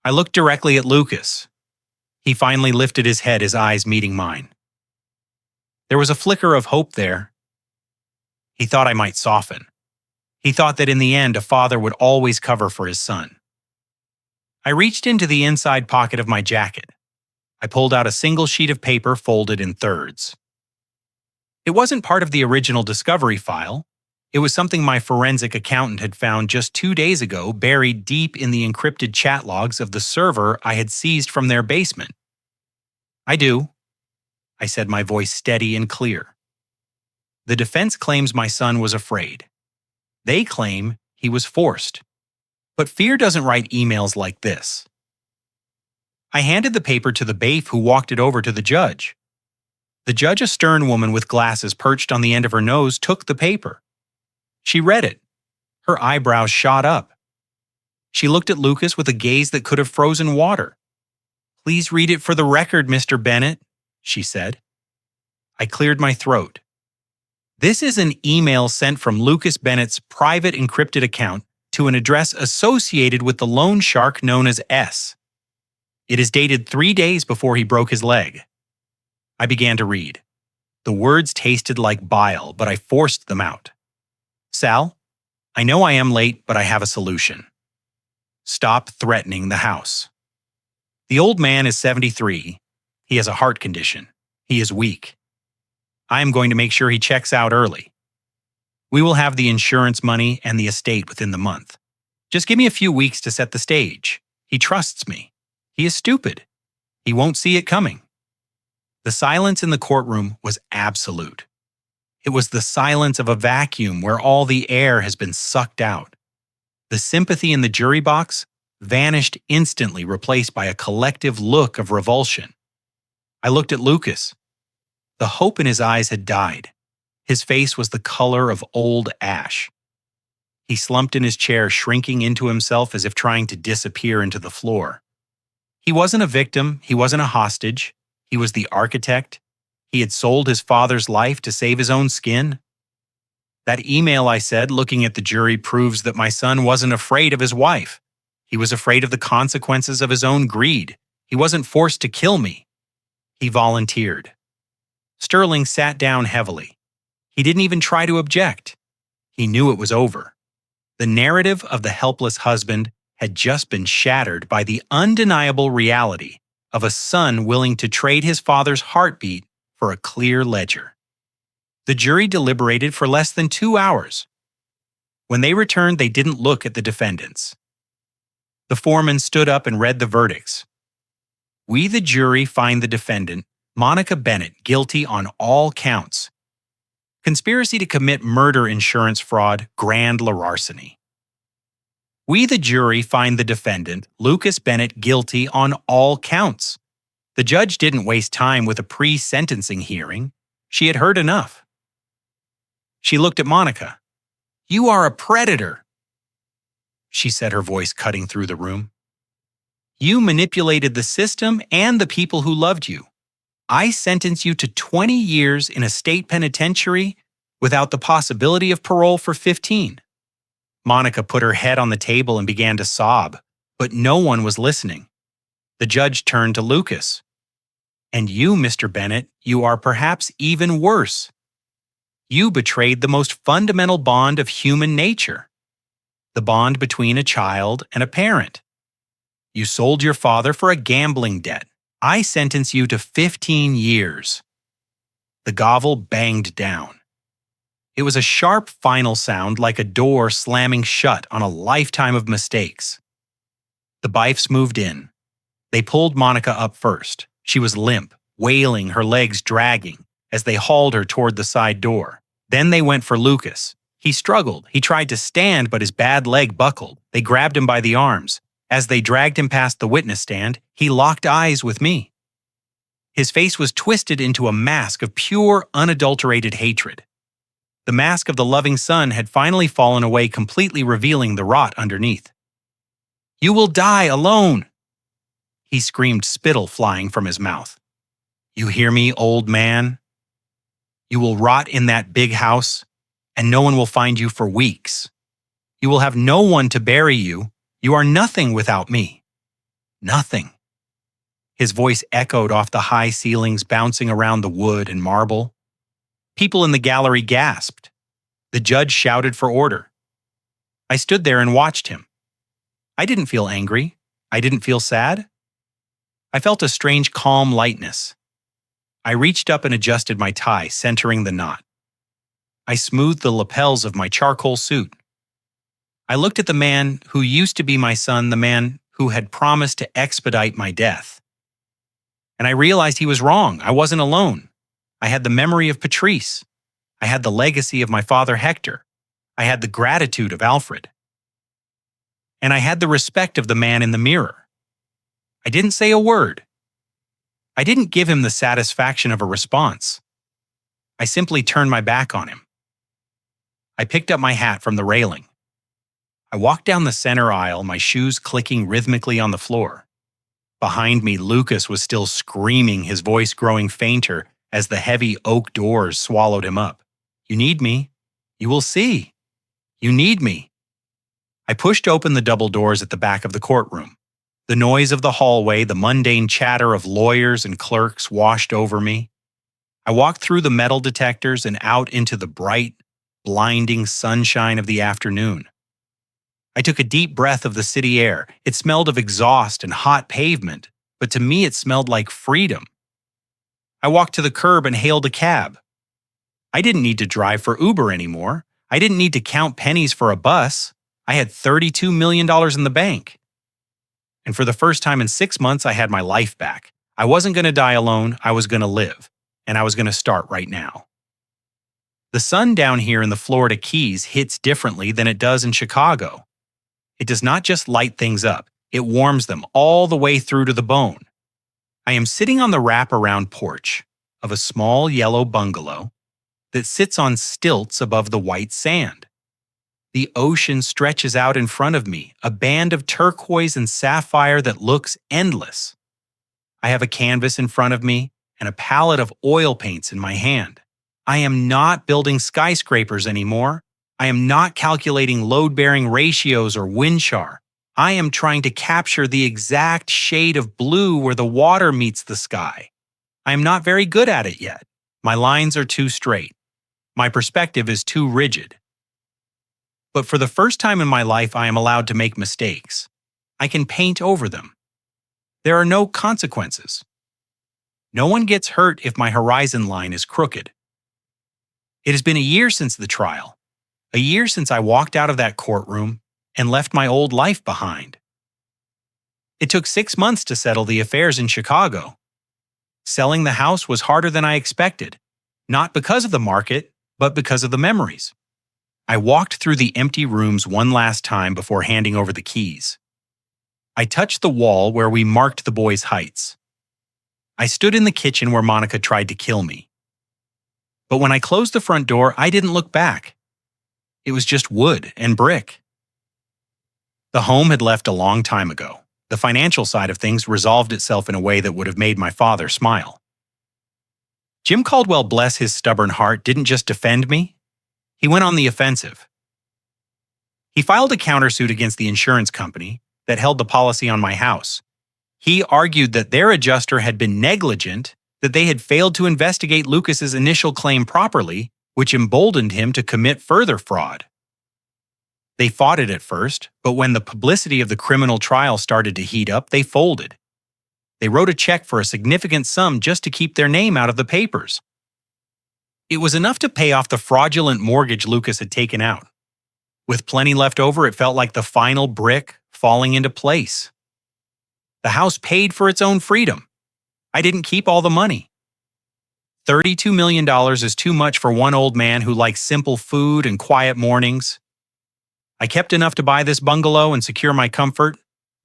I looked directly at Lucas. He finally lifted his head, his eyes meeting mine. There was a flicker of hope there. He thought I might soften. He thought that in the end, a father would always cover for his son. I reached into the inside pocket of my jacket. I pulled out a single sheet of paper folded in thirds. It wasn't part of the original discovery file. It was something my forensic accountant had found just 2 days ago, buried deep in the encrypted chat logs of the server I had seized from their basement. I do, I said, my voice steady and clear. The defense claims my son was afraid. They claim he was forced. But fear doesn't write emails like this. I handed the paper to the bailiff, who walked it over to the judge. The judge, a stern woman with glasses perched on the end of her nose, took the paper. She read it. Her eyebrows shot up. She looked at Lucas with a gaze that could have frozen water. "Please read it for the record, Mr. Bennett," she said. I cleared my throat. This is an email sent from Lucas Bennett's private encrypted account to an address associated with the loan shark known as S. It is dated 3 days before he broke his leg. I began to read. The words tasted like bile, but I forced them out. "Sal, I know I am late, but I have a solution. Stop threatening the house. The old man is 73. He has a heart condition. He is weak. I am going to make sure he checks out early. We will have the insurance money and the estate within the month. Just give me a few weeks to set the stage. He trusts me. He is stupid. He won't see it coming." The silence in the courtroom was absolute. It was the silence of a vacuum where all the air has been sucked out. The sympathy in the jury box vanished instantly, replaced by a collective look of revulsion. I looked at Lucas. The hope in his eyes had died. His face was the color of old ash. He slumped in his chair, shrinking into himself as if trying to disappear into the floor. He wasn't a victim. He wasn't a hostage. He was the architect. He had sold his father's life to save his own skin. "That email," I said, looking at the jury, "proves that my son wasn't afraid of his wife. He was afraid of the consequences of his own greed. He wasn't forced to kill me. He volunteered." Sterling sat down heavily. He didn't even try to object. He knew it was over. The narrative of the helpless husband had just been shattered by the undeniable reality of a son willing to trade his father's heartbeat for a clear ledger. The jury deliberated for less than 2 hours. When they returned, they didn't look at the defendants. The foreman stood up and read the verdicts. "We, the jury, find the defendant, Monica Bennett, guilty on all counts. Conspiracy to commit murder, insurance fraud, grand larceny. We, the jury, find the defendant, Lucas Bennett, guilty on all counts." The judge didn't waste time with a pre-sentencing hearing. She had heard enough. She looked at Monica. "You are a predator," she said, her voice cutting through the room. "You manipulated the system and the people who loved you. I sentence you to 20 years in a state penitentiary without the possibility of parole for 15. Monica put her head on the table and began to sob, but no one was listening. The judge turned to Lucas. "And you, Mr. Bennett, you are perhaps even worse. You betrayed the most fundamental bond of human nature, the bond between a child and a parent. You sold your father for a gambling debt. I sentence you to 15 years. The gavel banged down. It was a sharp final sound like a door slamming shut on a lifetime of mistakes. The Bifes moved in. They pulled Monica up first. She was limp, wailing, her legs dragging, as they hauled her toward the side door. Then they went for Lucas. He struggled. He tried to stand, but his bad leg buckled. They grabbed him by the arms. As they dragged him past the witness stand, he locked eyes with me. His face was twisted into a mask of pure, unadulterated hatred. The mask of the loving son had finally fallen away, completely revealing the rot underneath. "You will die alone!" He screamed, spittle flying from his mouth. "You hear me, old man? You will rot in that big house, and no one will find you for weeks. You will have no one to bury you. You are nothing without me. Nothing." His voice echoed off the high ceilings, bouncing around the wood and marble. People in the gallery gasped. The judge shouted for order. I stood there and watched him. I didn't feel angry. I didn't feel sad. I felt a strange calm lightness. I reached up and adjusted my tie, centering the knot. I smoothed the lapels of my charcoal suit. I looked at the man who used to be my son, the man who had promised to expedite my death. And I realized he was wrong. I wasn't alone. I had the memory of Patrice. I had the legacy of my father Hector. I had the gratitude of Alfred. And I had the respect of the man in the mirror. I didn't say a word. I didn't give him the satisfaction of a response. I simply turned my back on him. I picked up my hat from the railing. I walked down the center aisle, my shoes clicking rhythmically on the floor. Behind me, Lucas was still screaming, his voice growing fainter as the heavy oak doors swallowed him up. "You need me. You will see. You need me." I pushed open the double doors at the back of the courtroom. The noise of the hallway, the mundane chatter of lawyers and clerks washed over me. I walked through the metal detectors and out into the bright, blinding sunshine of the afternoon. I took a deep breath of the city air. It smelled of exhaust and hot pavement, but to me it smelled like freedom. I walked to the curb and hailed a cab. I didn't need to drive for Uber anymore. I didn't need to count pennies for a bus. I had $32 million in the bank. And for the first time in 6 months, I had my life back. I wasn't going to die alone. I was going to live. And I was going to start right now. The sun down here in the Florida Keys hits differently than it does in Chicago. It does not just light things up. It warms them all the way through to the bone. I am sitting on the wraparound porch of a small yellow bungalow that sits on stilts above the white sand. The ocean stretches out in front of me, a band of turquoise and sapphire that looks endless. I have a canvas in front of me and a palette of oil paints in my hand. I am not building skyscrapers anymore. I am not calculating load-bearing ratios or wind char. I am trying to capture the exact shade of blue where the water meets the sky. I am not very good at it yet. My lines are too straight. My perspective is too rigid. But for the first time in my life, I am allowed to make mistakes. I can paint over them. There are no consequences. No one gets hurt if my horizon line is crooked. It has been a year since the trial, a year since I walked out of that courtroom and left my old life behind. It took 6 months to settle the affairs in Chicago. Selling the house was harder than I expected, not because of the market, but because of the memories. I walked through the empty rooms one last time before handing over the keys. I touched the wall where we marked the boys' heights. I stood in the kitchen where Monica tried to kill me. But when I closed the front door, I didn't look back. It was just wood and brick. The home had left a long time ago. The financial side of things resolved itself in a way that would have made my father smile. Jim Caldwell, bless his stubborn heart, didn't just defend me. He went on the offensive. He filed a countersuit against the insurance company that held the policy on my house. He argued that their adjuster had been negligent, that they had failed to investigate Lucas's initial claim properly, which emboldened him to commit further fraud. They fought it at first, but when the publicity of the criminal trial started to heat up, they folded. They wrote a check for a significant sum just to keep their name out of the papers. It was enough to pay off the fraudulent mortgage Lucas had taken out. With plenty left over, it felt like the final brick falling into place. The house paid for its own freedom. I didn't keep all the money. $32 million is too much for one old man who likes simple food and quiet mornings. I kept enough to buy this bungalow and secure my comfort,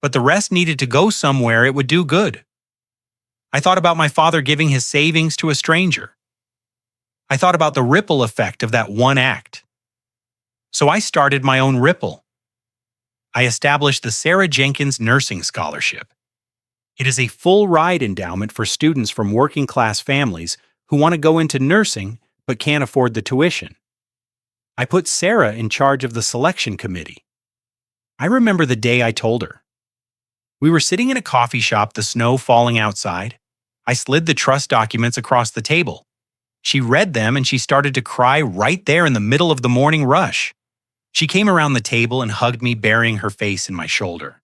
but the rest needed to go somewhere it would do good. I thought about my father giving his savings to a stranger. I thought about the ripple effect of that one act. So I started my own ripple. I established the Sarah Jenkins Nursing Scholarship. It is a full-ride endowment for students from working-class families who want to go into nursing but can't afford the tuition. I put Sarah in charge of the selection committee. I remember the day I told her. We were sitting in a coffee shop, the snow falling outside. I slid the trust documents across the table. She read them and she started to cry right there in the middle of the morning rush. She came around the table and hugged me, burying her face in my shoulder.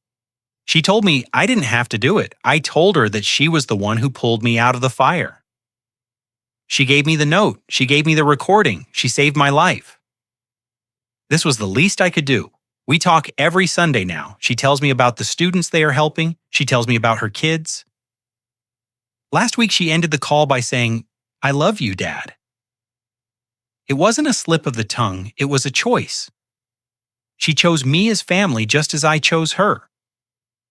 She told me I didn't have to do it. I told her that she was the one who pulled me out of the fire. She gave me the note. She gave me the recording. She saved my life. This was the least I could do. We talk every Sunday now. She tells me about the students they are helping. She tells me about her kids. Last week she ended the call by saying, "I love you, Dad." It wasn't a slip of the tongue. It was a choice. She chose me as family just as I chose her.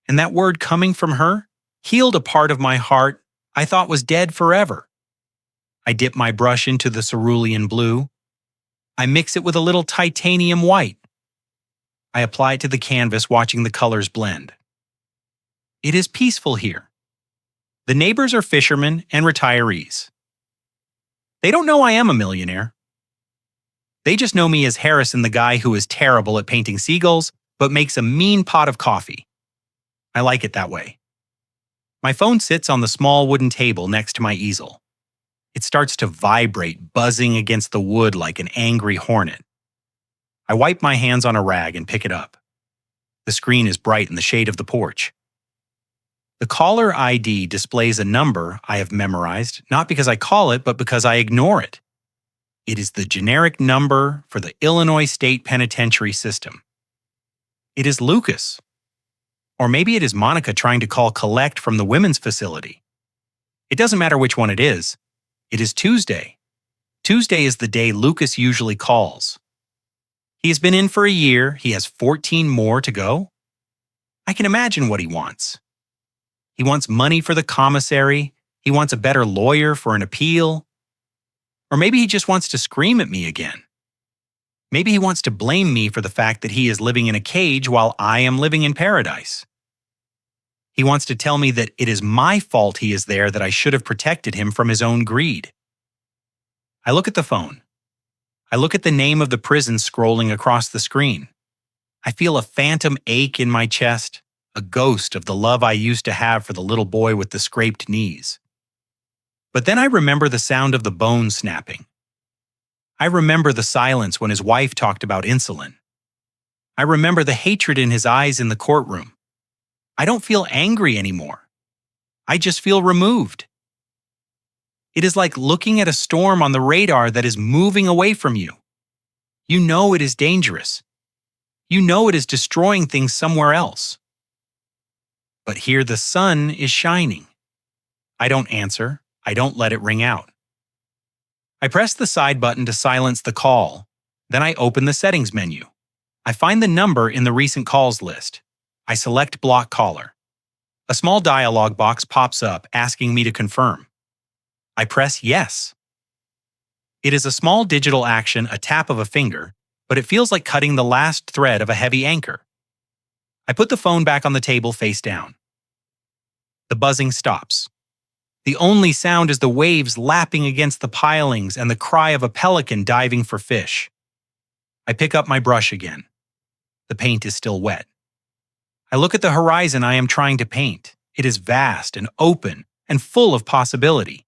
And that word coming from her healed a part of my heart I thought was dead forever. I dip my brush into the cerulean blue. I mix it with a little titanium white. I apply it to the canvas, watching the colors blend. It is peaceful here. The neighbors are fishermen and retirees. They don't know I am a millionaire. They just know me as Harrison, the guy who is terrible at painting seagulls, but makes a mean pot of coffee. I like it that way. My phone sits on the small wooden table next to my easel. It starts to vibrate, buzzing against the wood like an angry hornet. I wipe my hands on a rag and pick it up. The screen is bright in the shade of the porch. The caller ID displays a number I have memorized, not because I call it, but because I ignore it. It is the generic number for the Illinois State Penitentiary System. It is Lucas. Or maybe it is Monica trying to call collect from the women's facility. It doesn't matter which one it is. It is Tuesday. Tuesday is the day Lucas usually calls. He has been in for a year. He has 14 more to go. I can imagine what he wants. He wants money for the commissary. He wants a better lawyer for an appeal. Or maybe he just wants to scream at me again. Maybe he wants to blame me for the fact that he is living in a cage while I am living in paradise. He wants to tell me that it is my fault he is there, that I should have protected him from his own greed. I look at the phone. I look at the name of the prison scrolling across the screen. I feel a phantom ache in my chest, a ghost of the love I used to have for the little boy with the scraped knees. But then I remember the sound of the bone snapping. I remember the silence when his wife talked about insulin. I remember the hatred in his eyes in the courtroom. I don't feel angry anymore. I just feel removed. It is like looking at a storm on the radar that is moving away from you. You know it is dangerous. You know it is destroying things somewhere else. But here the sun is shining. I don't answer. I don't let it ring out. I press the side button to silence the call. Then I open the settings menu. I find the number in the recent calls list. I select block caller. A small dialog box pops up asking me to confirm. I press yes. It is a small digital action, a tap of a finger, but it feels like cutting the last thread of a heavy anchor. I put the phone back on the table face down. The buzzing stops. The only sound is the waves lapping against the pilings and the cry of a pelican diving for fish. I pick up my brush again. The paint is still wet. I look at the horizon I am trying to paint. It is vast and open and full of possibility.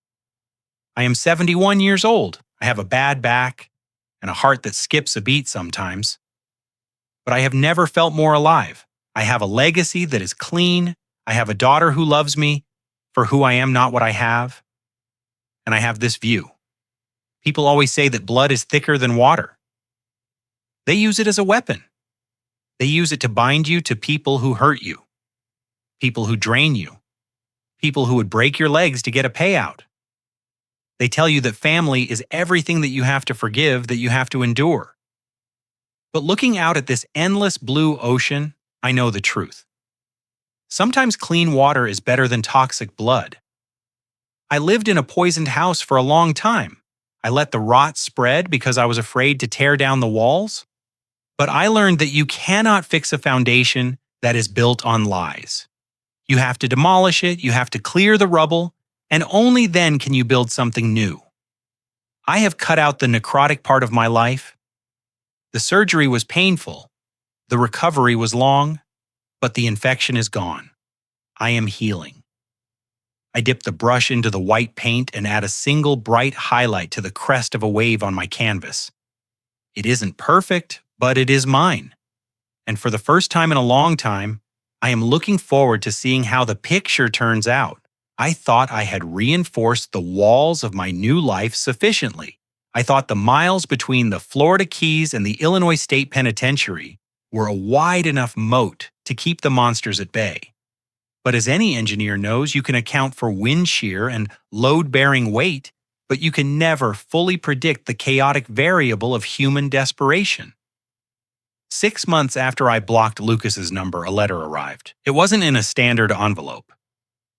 I am 71 years old. I have a bad back and a heart that skips a beat sometimes. But I have never felt more alive. I have a legacy that is clean. I have a daughter who loves me for who I am, not what I have. And I have this view. People always say that blood is thicker than water. They use it as a weapon. They use it to bind you to people who hurt you, people who drain you, people who would break your legs to get a payout. They tell you that family is everything that you have to forgive, that you have to endure. But looking out at this endless blue ocean, I know the truth. Sometimes clean water is better than toxic blood. I lived in a poisoned house for a long time. I let the rot spread because I was afraid to tear down the walls. But I learned that you cannot fix a foundation that is built on lies. You have to demolish it, you have to clear the rubble, and only then can you build something new. I have cut out the necrotic part of my life. The surgery was painful, the recovery was long, but the infection is gone. I am healing. I dip the brush into the white paint and add a single bright highlight to the crest of a wave on my canvas. It isn't perfect, but it is mine. And for the first time in a long time, I am looking forward to seeing how the picture turns out. I thought I had reinforced the walls of my new life sufficiently. I thought the miles between the Florida Keys and the Illinois State Penitentiary were a wide enough moat to keep the monsters at bay. But as any engineer knows, you can account for wind shear and load-bearing weight, but you can never fully predict the chaotic variable of human desperation. 6 months after I blocked Lucas's number, a letter arrived. It wasn't in a standard envelope.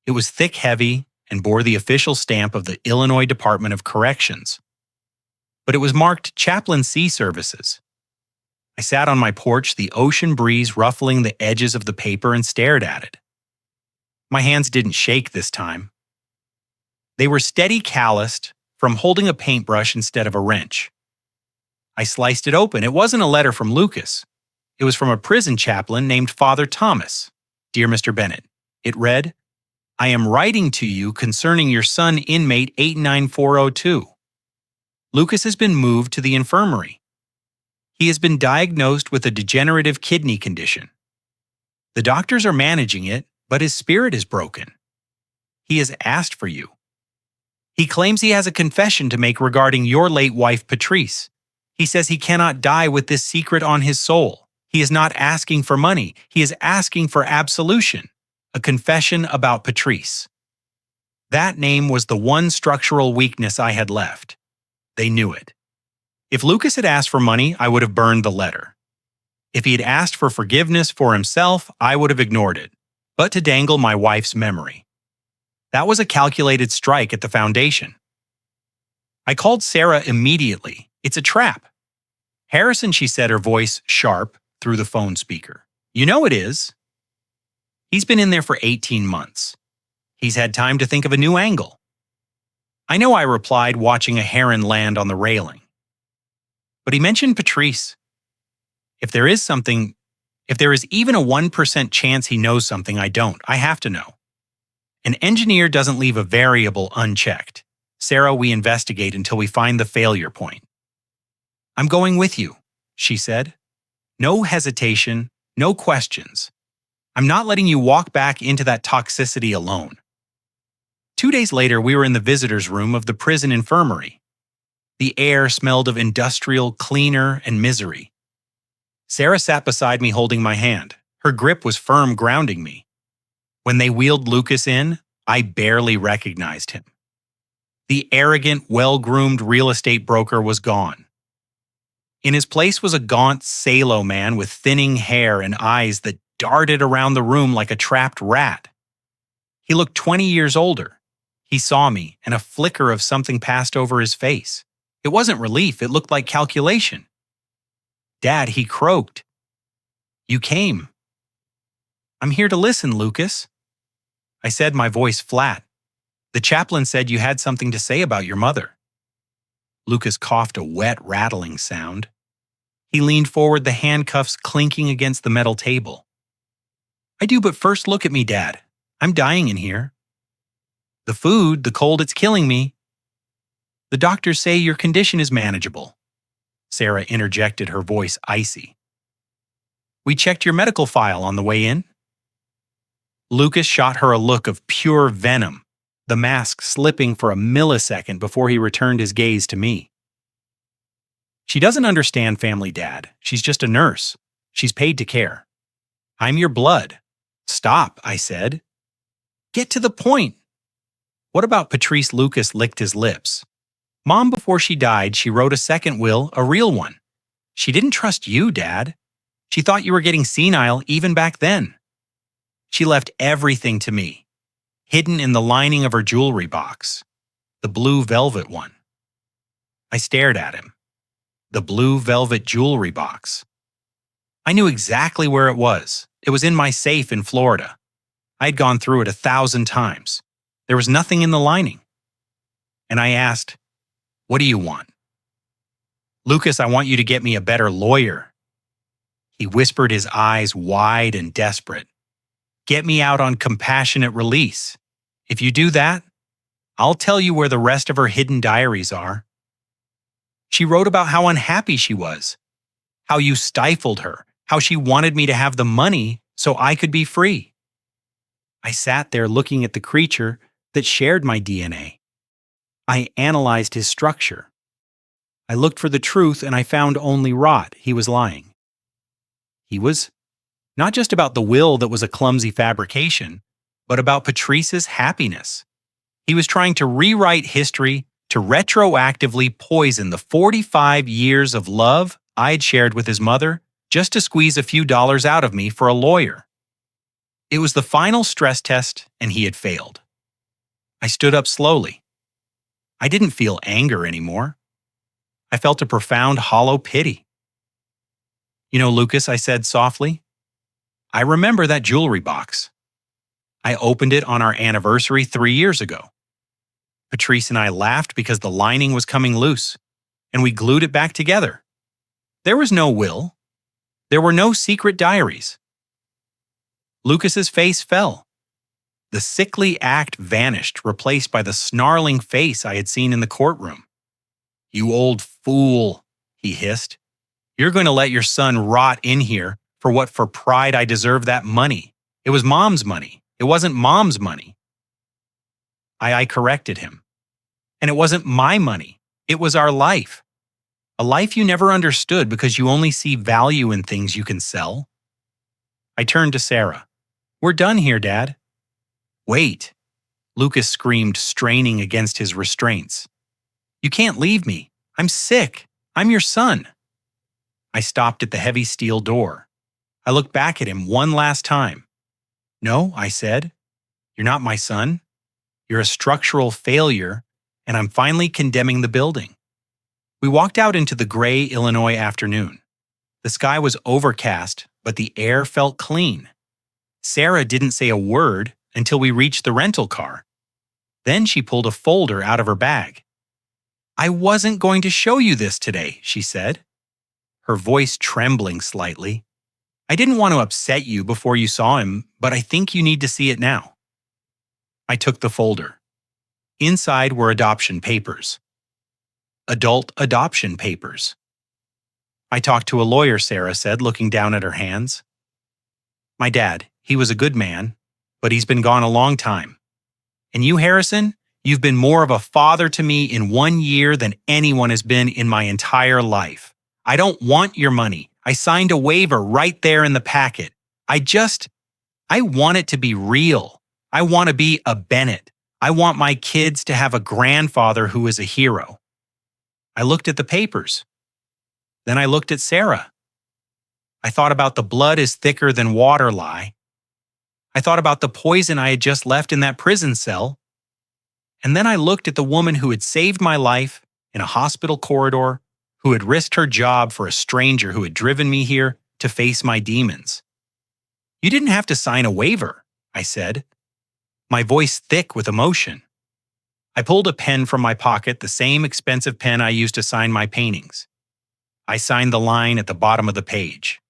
It was thick-heavy and bore the official stamp of the Illinois Department of Corrections. But it was marked Chaplain Sea Services. I sat on my porch, the ocean breeze ruffling the edges of the paper, and stared at it. My hands didn't shake this time. They were steady calloused from holding a paintbrush instead of a wrench. I sliced it open. It wasn't a letter from Lucas. It was from a prison chaplain named Father Thomas. Dear Mr. Bennett, it read, I am writing to you concerning your son, inmate 89402. Lucas has been moved to the infirmary. He has been diagnosed with a degenerative kidney condition. The doctors are managing it, but his spirit is broken. He has asked for you. He claims he has a confession to make regarding your late wife, Patrice. He says he cannot die with this secret on his soul. He is not asking for money. He is asking for absolution, a confession about Patrice. That name was the one structural weakness I had left. They knew it. If Lucas had asked for money, I would have burned the letter. If he had asked for forgiveness for himself, I would have ignored it, but to dangle my wife's memory. That was a calculated strike at the foundation. I called Sarah immediately. It's a trap. Harrison, she said, her voice sharp through the phone speaker. You know it is. He's been in there for 18 months. He's had time to think of a new angle. I know, I replied, watching a heron land on the railing. But he mentioned Patrice. If there is even a 1% chance he knows something I don't, I have to know. An engineer doesn't leave a variable unchecked. Sarah, we investigate until we find the failure point. I'm going with you, she said. No hesitation, no questions. I'm not letting you walk back into that toxicity alone. 2 days later, we were in the visitor's room of the prison infirmary. The air smelled of industrial cleaner and misery. Sarah sat beside me holding my hand. Her grip was firm, grounding me. When they wheeled Lucas in, I barely recognized him. The arrogant, well-groomed real estate broker was gone. In his place was a gaunt salo man with thinning hair and eyes that darted around the room like a trapped rat. He looked 20 years older. He saw me, and a flicker of something passed over his face. It wasn't relief, it looked like calculation. Dad, he croaked. You came. I'm here to listen, Lucas. I said, my voice flat. The chaplain said you had something to say about your mother. Lucas coughed a wet, rattling sound. He leaned forward, the handcuffs clinking against the metal table. I do, but first look at me, Dad. I'm dying in here. The food, the cold, it's killing me. The doctors say your condition is manageable. Sarah interjected, her voice icy. We checked your medical file on the way in. Lucas shot her a look of pure venom, the mask slipping for a millisecond before he returned his gaze to me. She doesn't understand family, Dad. She's just a nurse. She's paid to care. I'm your blood. Stop, I said. Get to the point. What about Patrice Lucas licked his lips? Mom, before she died, she wrote a second will, a real one. She didn't trust you, Dad. She thought you were getting senile even back then. She left everything to me, hidden in the lining of her jewelry box, the blue velvet one. I stared at him. The blue velvet jewelry box. I knew exactly where it was. It was in my safe in Florida. I had gone through it 1,000 times. There was nothing in the lining. And I asked, "What do you want?" "Lucas, I want you to get me a better lawyer." He whispered, his eyes wide and desperate. "Get me out on compassionate release. If you do that, I'll tell you where the rest of her hidden diaries are." She wrote about how unhappy she was, how you stifled her, how she wanted me to have the money so I could be free. I sat there looking at the creature that shared my DNA. I analyzed his structure. I looked for the truth and I found only rot. He was lying. He was not just about the will that was a clumsy fabrication, but about Patrice's happiness. He was trying to rewrite history to retroactively poison the 45 years of love I'd shared with his mother just to squeeze a few dollars out of me for a lawyer. It was the final stress test and he had failed. I stood up slowly. I didn't feel anger anymore. I felt a profound, hollow pity. "You know, Lucas," I said softly, "I remember that jewelry box. I opened it on our anniversary 3 years ago. Patrice and I laughed because the lining was coming loose, and we glued it back together. There was no will. There were no secret diaries." Lucas's face fell. The sickly act vanished, replaced by the snarling face I had seen in the courtroom. "You old fool," he hissed. "You're going to let your son rot in here for pride I deserve that money. It was Mom's money. It wasn't Mom's money." I corrected him. "And it wasn't my money. It was our life. A life you never understood because you only see value in things you can sell." I turned to Sarah. "We're done here, Dad." "Wait," Lucas screamed, straining against his restraints. "You can't leave me. I'm sick. I'm your son." I stopped at the heavy steel door. I looked back at him one last time. "No," I said. "You're not my son. You're a structural failure, and I'm finally condemning the building." We walked out into the gray Illinois afternoon. The sky was overcast, but the air felt clean. Sarah didn't say a word until we reached the rental car. Then she pulled a folder out of her bag. "I wasn't going to show you this today," she said, her voice trembling slightly. "I didn't want to upset you before you saw him, but I think you need to see it now." I took the folder. Inside were adoption papers. Adult adoption papers. "I talked to a lawyer," Sarah said, looking down at her hands. "My dad, he was a good man, but he's been gone a long time. And you, Harrison, you've been more of a father to me in 1 year than anyone has been in my entire life. I don't want your money. I signed a waiver right there in the packet. I want it to be real. I want to be a Bennett. I want my kids to have a grandfather who is a hero." I looked at the papers. Then I looked at Sarah. I thought about the blood is thicker than water lie. I thought about the poison I had just left in that prison cell. And then I looked at the woman who had saved my life in a hospital corridor, who had risked her job for a stranger who had driven me here to face my demons. "You didn't have to sign a waiver," I said, my voice thick with emotion. I pulled a pen from my pocket, the same expensive pen I used to sign my paintings. I signed the line at the bottom of the page.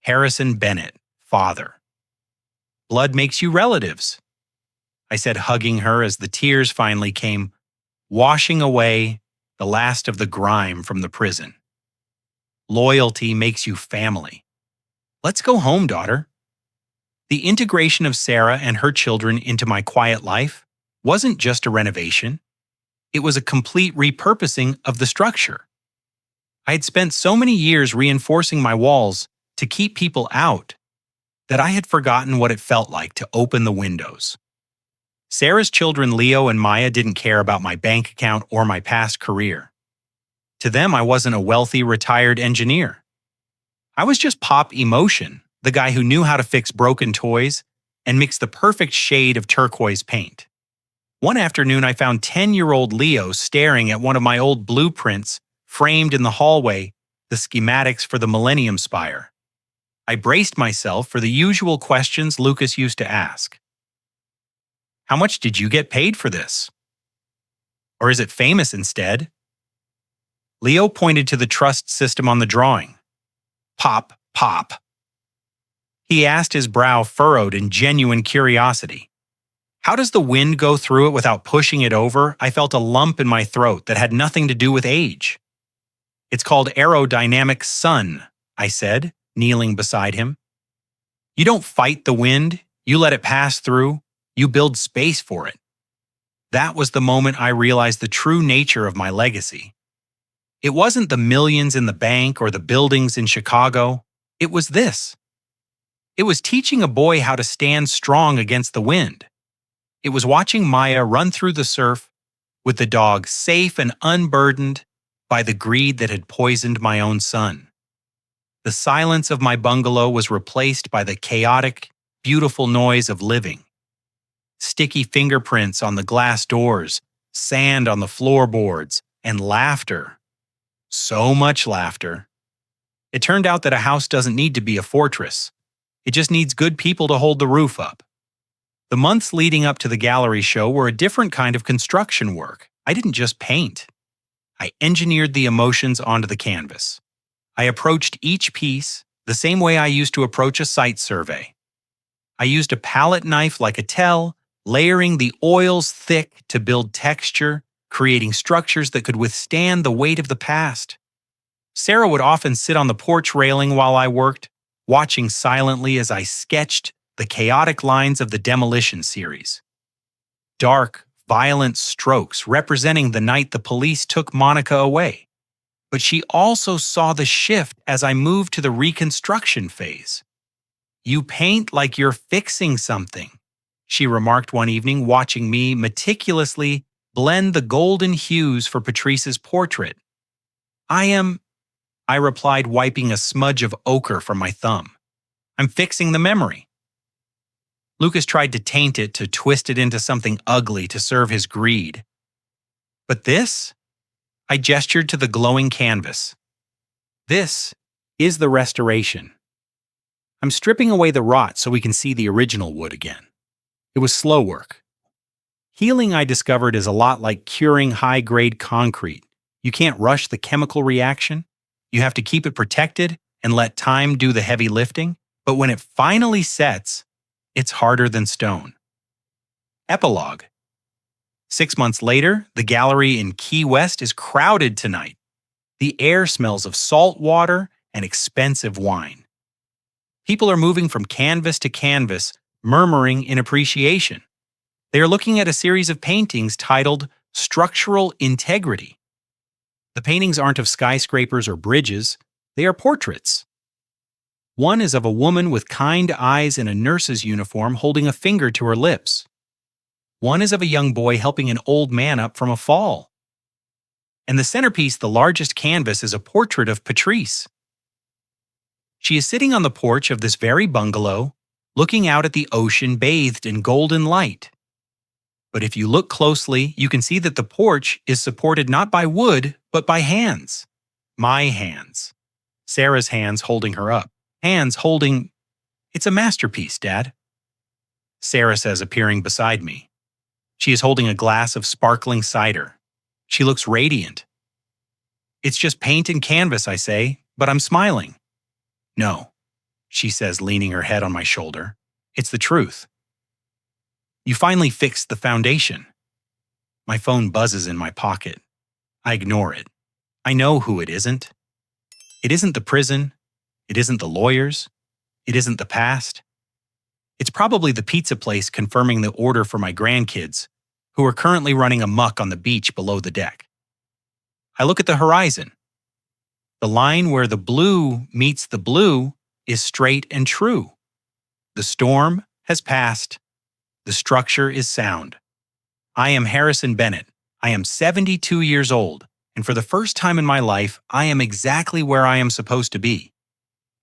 "Harrison Bennett, father." "Blood makes you relatives," I said, hugging her as the tears finally came, washing away the last of the grime from the prison. "Loyalty makes you family. Let's go home, daughter." The integration of Sarah and her children into my quiet life wasn't just a renovation. It was a complete repurposing of the structure. I had spent so many years reinforcing my walls to keep people out that I had forgotten what it felt like to open the windows. Sarah's children, Leo and Maya, didn't care about my bank account or my past career. To them, I wasn't a wealthy, retired engineer. I was just Pop Emotion, the guy who knew how to fix broken toys and mix the perfect shade of turquoise paint. One afternoon, I found 10-year-old Leo staring at one of my old blueprints framed in the hallway, the schematics for the Millennium Spire. I braced myself for the usual questions Lucas used to ask. How much did you get paid for this? Or is it famous instead? Leo pointed to the trust system on the drawing. Pop, pop. He asked, his brow furrowed in genuine curiosity. How does the wind go through it without pushing it over? I felt a lump in my throat that had nothing to do with age. It's called aerodynamic sun, I said, kneeling beside him. You don't fight the wind, you let it pass through, you build space for it. That was the moment I realized the true nature of my legacy. It wasn't the millions in the bank or the buildings in Chicago. It was this. It was teaching a boy how to stand strong against the wind. It was watching Maya run through the surf with the dog safe and unburdened by the greed that had poisoned my own son. The silence of my bungalow was replaced by the chaotic, beautiful noise of living. Sticky fingerprints on the glass doors, sand on the floorboards, and laughter. So much laughter. It turned out that a house doesn't need to be a fortress. It just needs good people to hold the roof up. The months leading up to the gallery show were a different kind of construction work. I didn't just paint. I engineered the emotions onto the canvas. I approached each piece the same way I used to approach a site survey. I used a palette knife like a tell, layering the oils thick to build texture, creating structures that could withstand the weight of the past. Sarah would often sit on the porch railing while I worked, watching silently as I sketched the chaotic lines of the demolition series. Dark, violent strokes representing the night the police took Monica away. But she also saw the shift as I moved to the reconstruction phase. You paint like you're fixing something, she remarked one evening, watching me meticulously blend the golden hues for Patrice's portrait. I replied, wiping a smudge of ochre from my thumb. I'm fixing the memory. Lucas tried to taint it, to twist it into something ugly to serve his greed. But this? I gestured to the glowing canvas. This is the restoration. I'm stripping away the rot so we can see the original wood again. It was slow work. Healing, I discovered, is a lot like curing high-grade concrete. You can't rush the chemical reaction. You have to keep it protected and let time do the heavy lifting. But when it finally sets, it's harder than stone. Epilogue. 6 months later, the gallery in Key West is crowded tonight. The air smells of salt water and expensive wine. People are moving from canvas to canvas, murmuring in appreciation. They are looking at a series of paintings titled Structural Integrity. The paintings aren't of skyscrapers or bridges, they are portraits. One is of a woman with kind eyes in a nurse's uniform holding a finger to her lips. One is of a young boy helping an old man up from a fall. And the centerpiece, the largest canvas, is a portrait of Patrice. She is sitting on the porch of this very bungalow, looking out at the ocean bathed in golden light. But if you look closely, you can see that the porch is supported not by wood, but by hands. My hands. Sarah's hands holding her up. Hands holding... It's a masterpiece, Dad. Sarah says, appearing beside me. She is holding a glass of sparkling cider. She looks radiant. It's just paint and canvas, I say, but I'm smiling. No, she says, leaning her head on my shoulder. It's the truth. You finally fixed the foundation. My phone buzzes in my pocket. I ignore it. I know who it isn't. It isn't the prison. It isn't the lawyers. It isn't the past. It's probably the pizza place confirming the order for my grandkids, who are currently running amok on the beach below the deck. I look at the horizon. The line where the blue meets the blue is straight and true. The storm has passed. The structure is sound. I am Harrison Bennett. I am 72 years old, and for the first time in my life, I am exactly where I am supposed to be.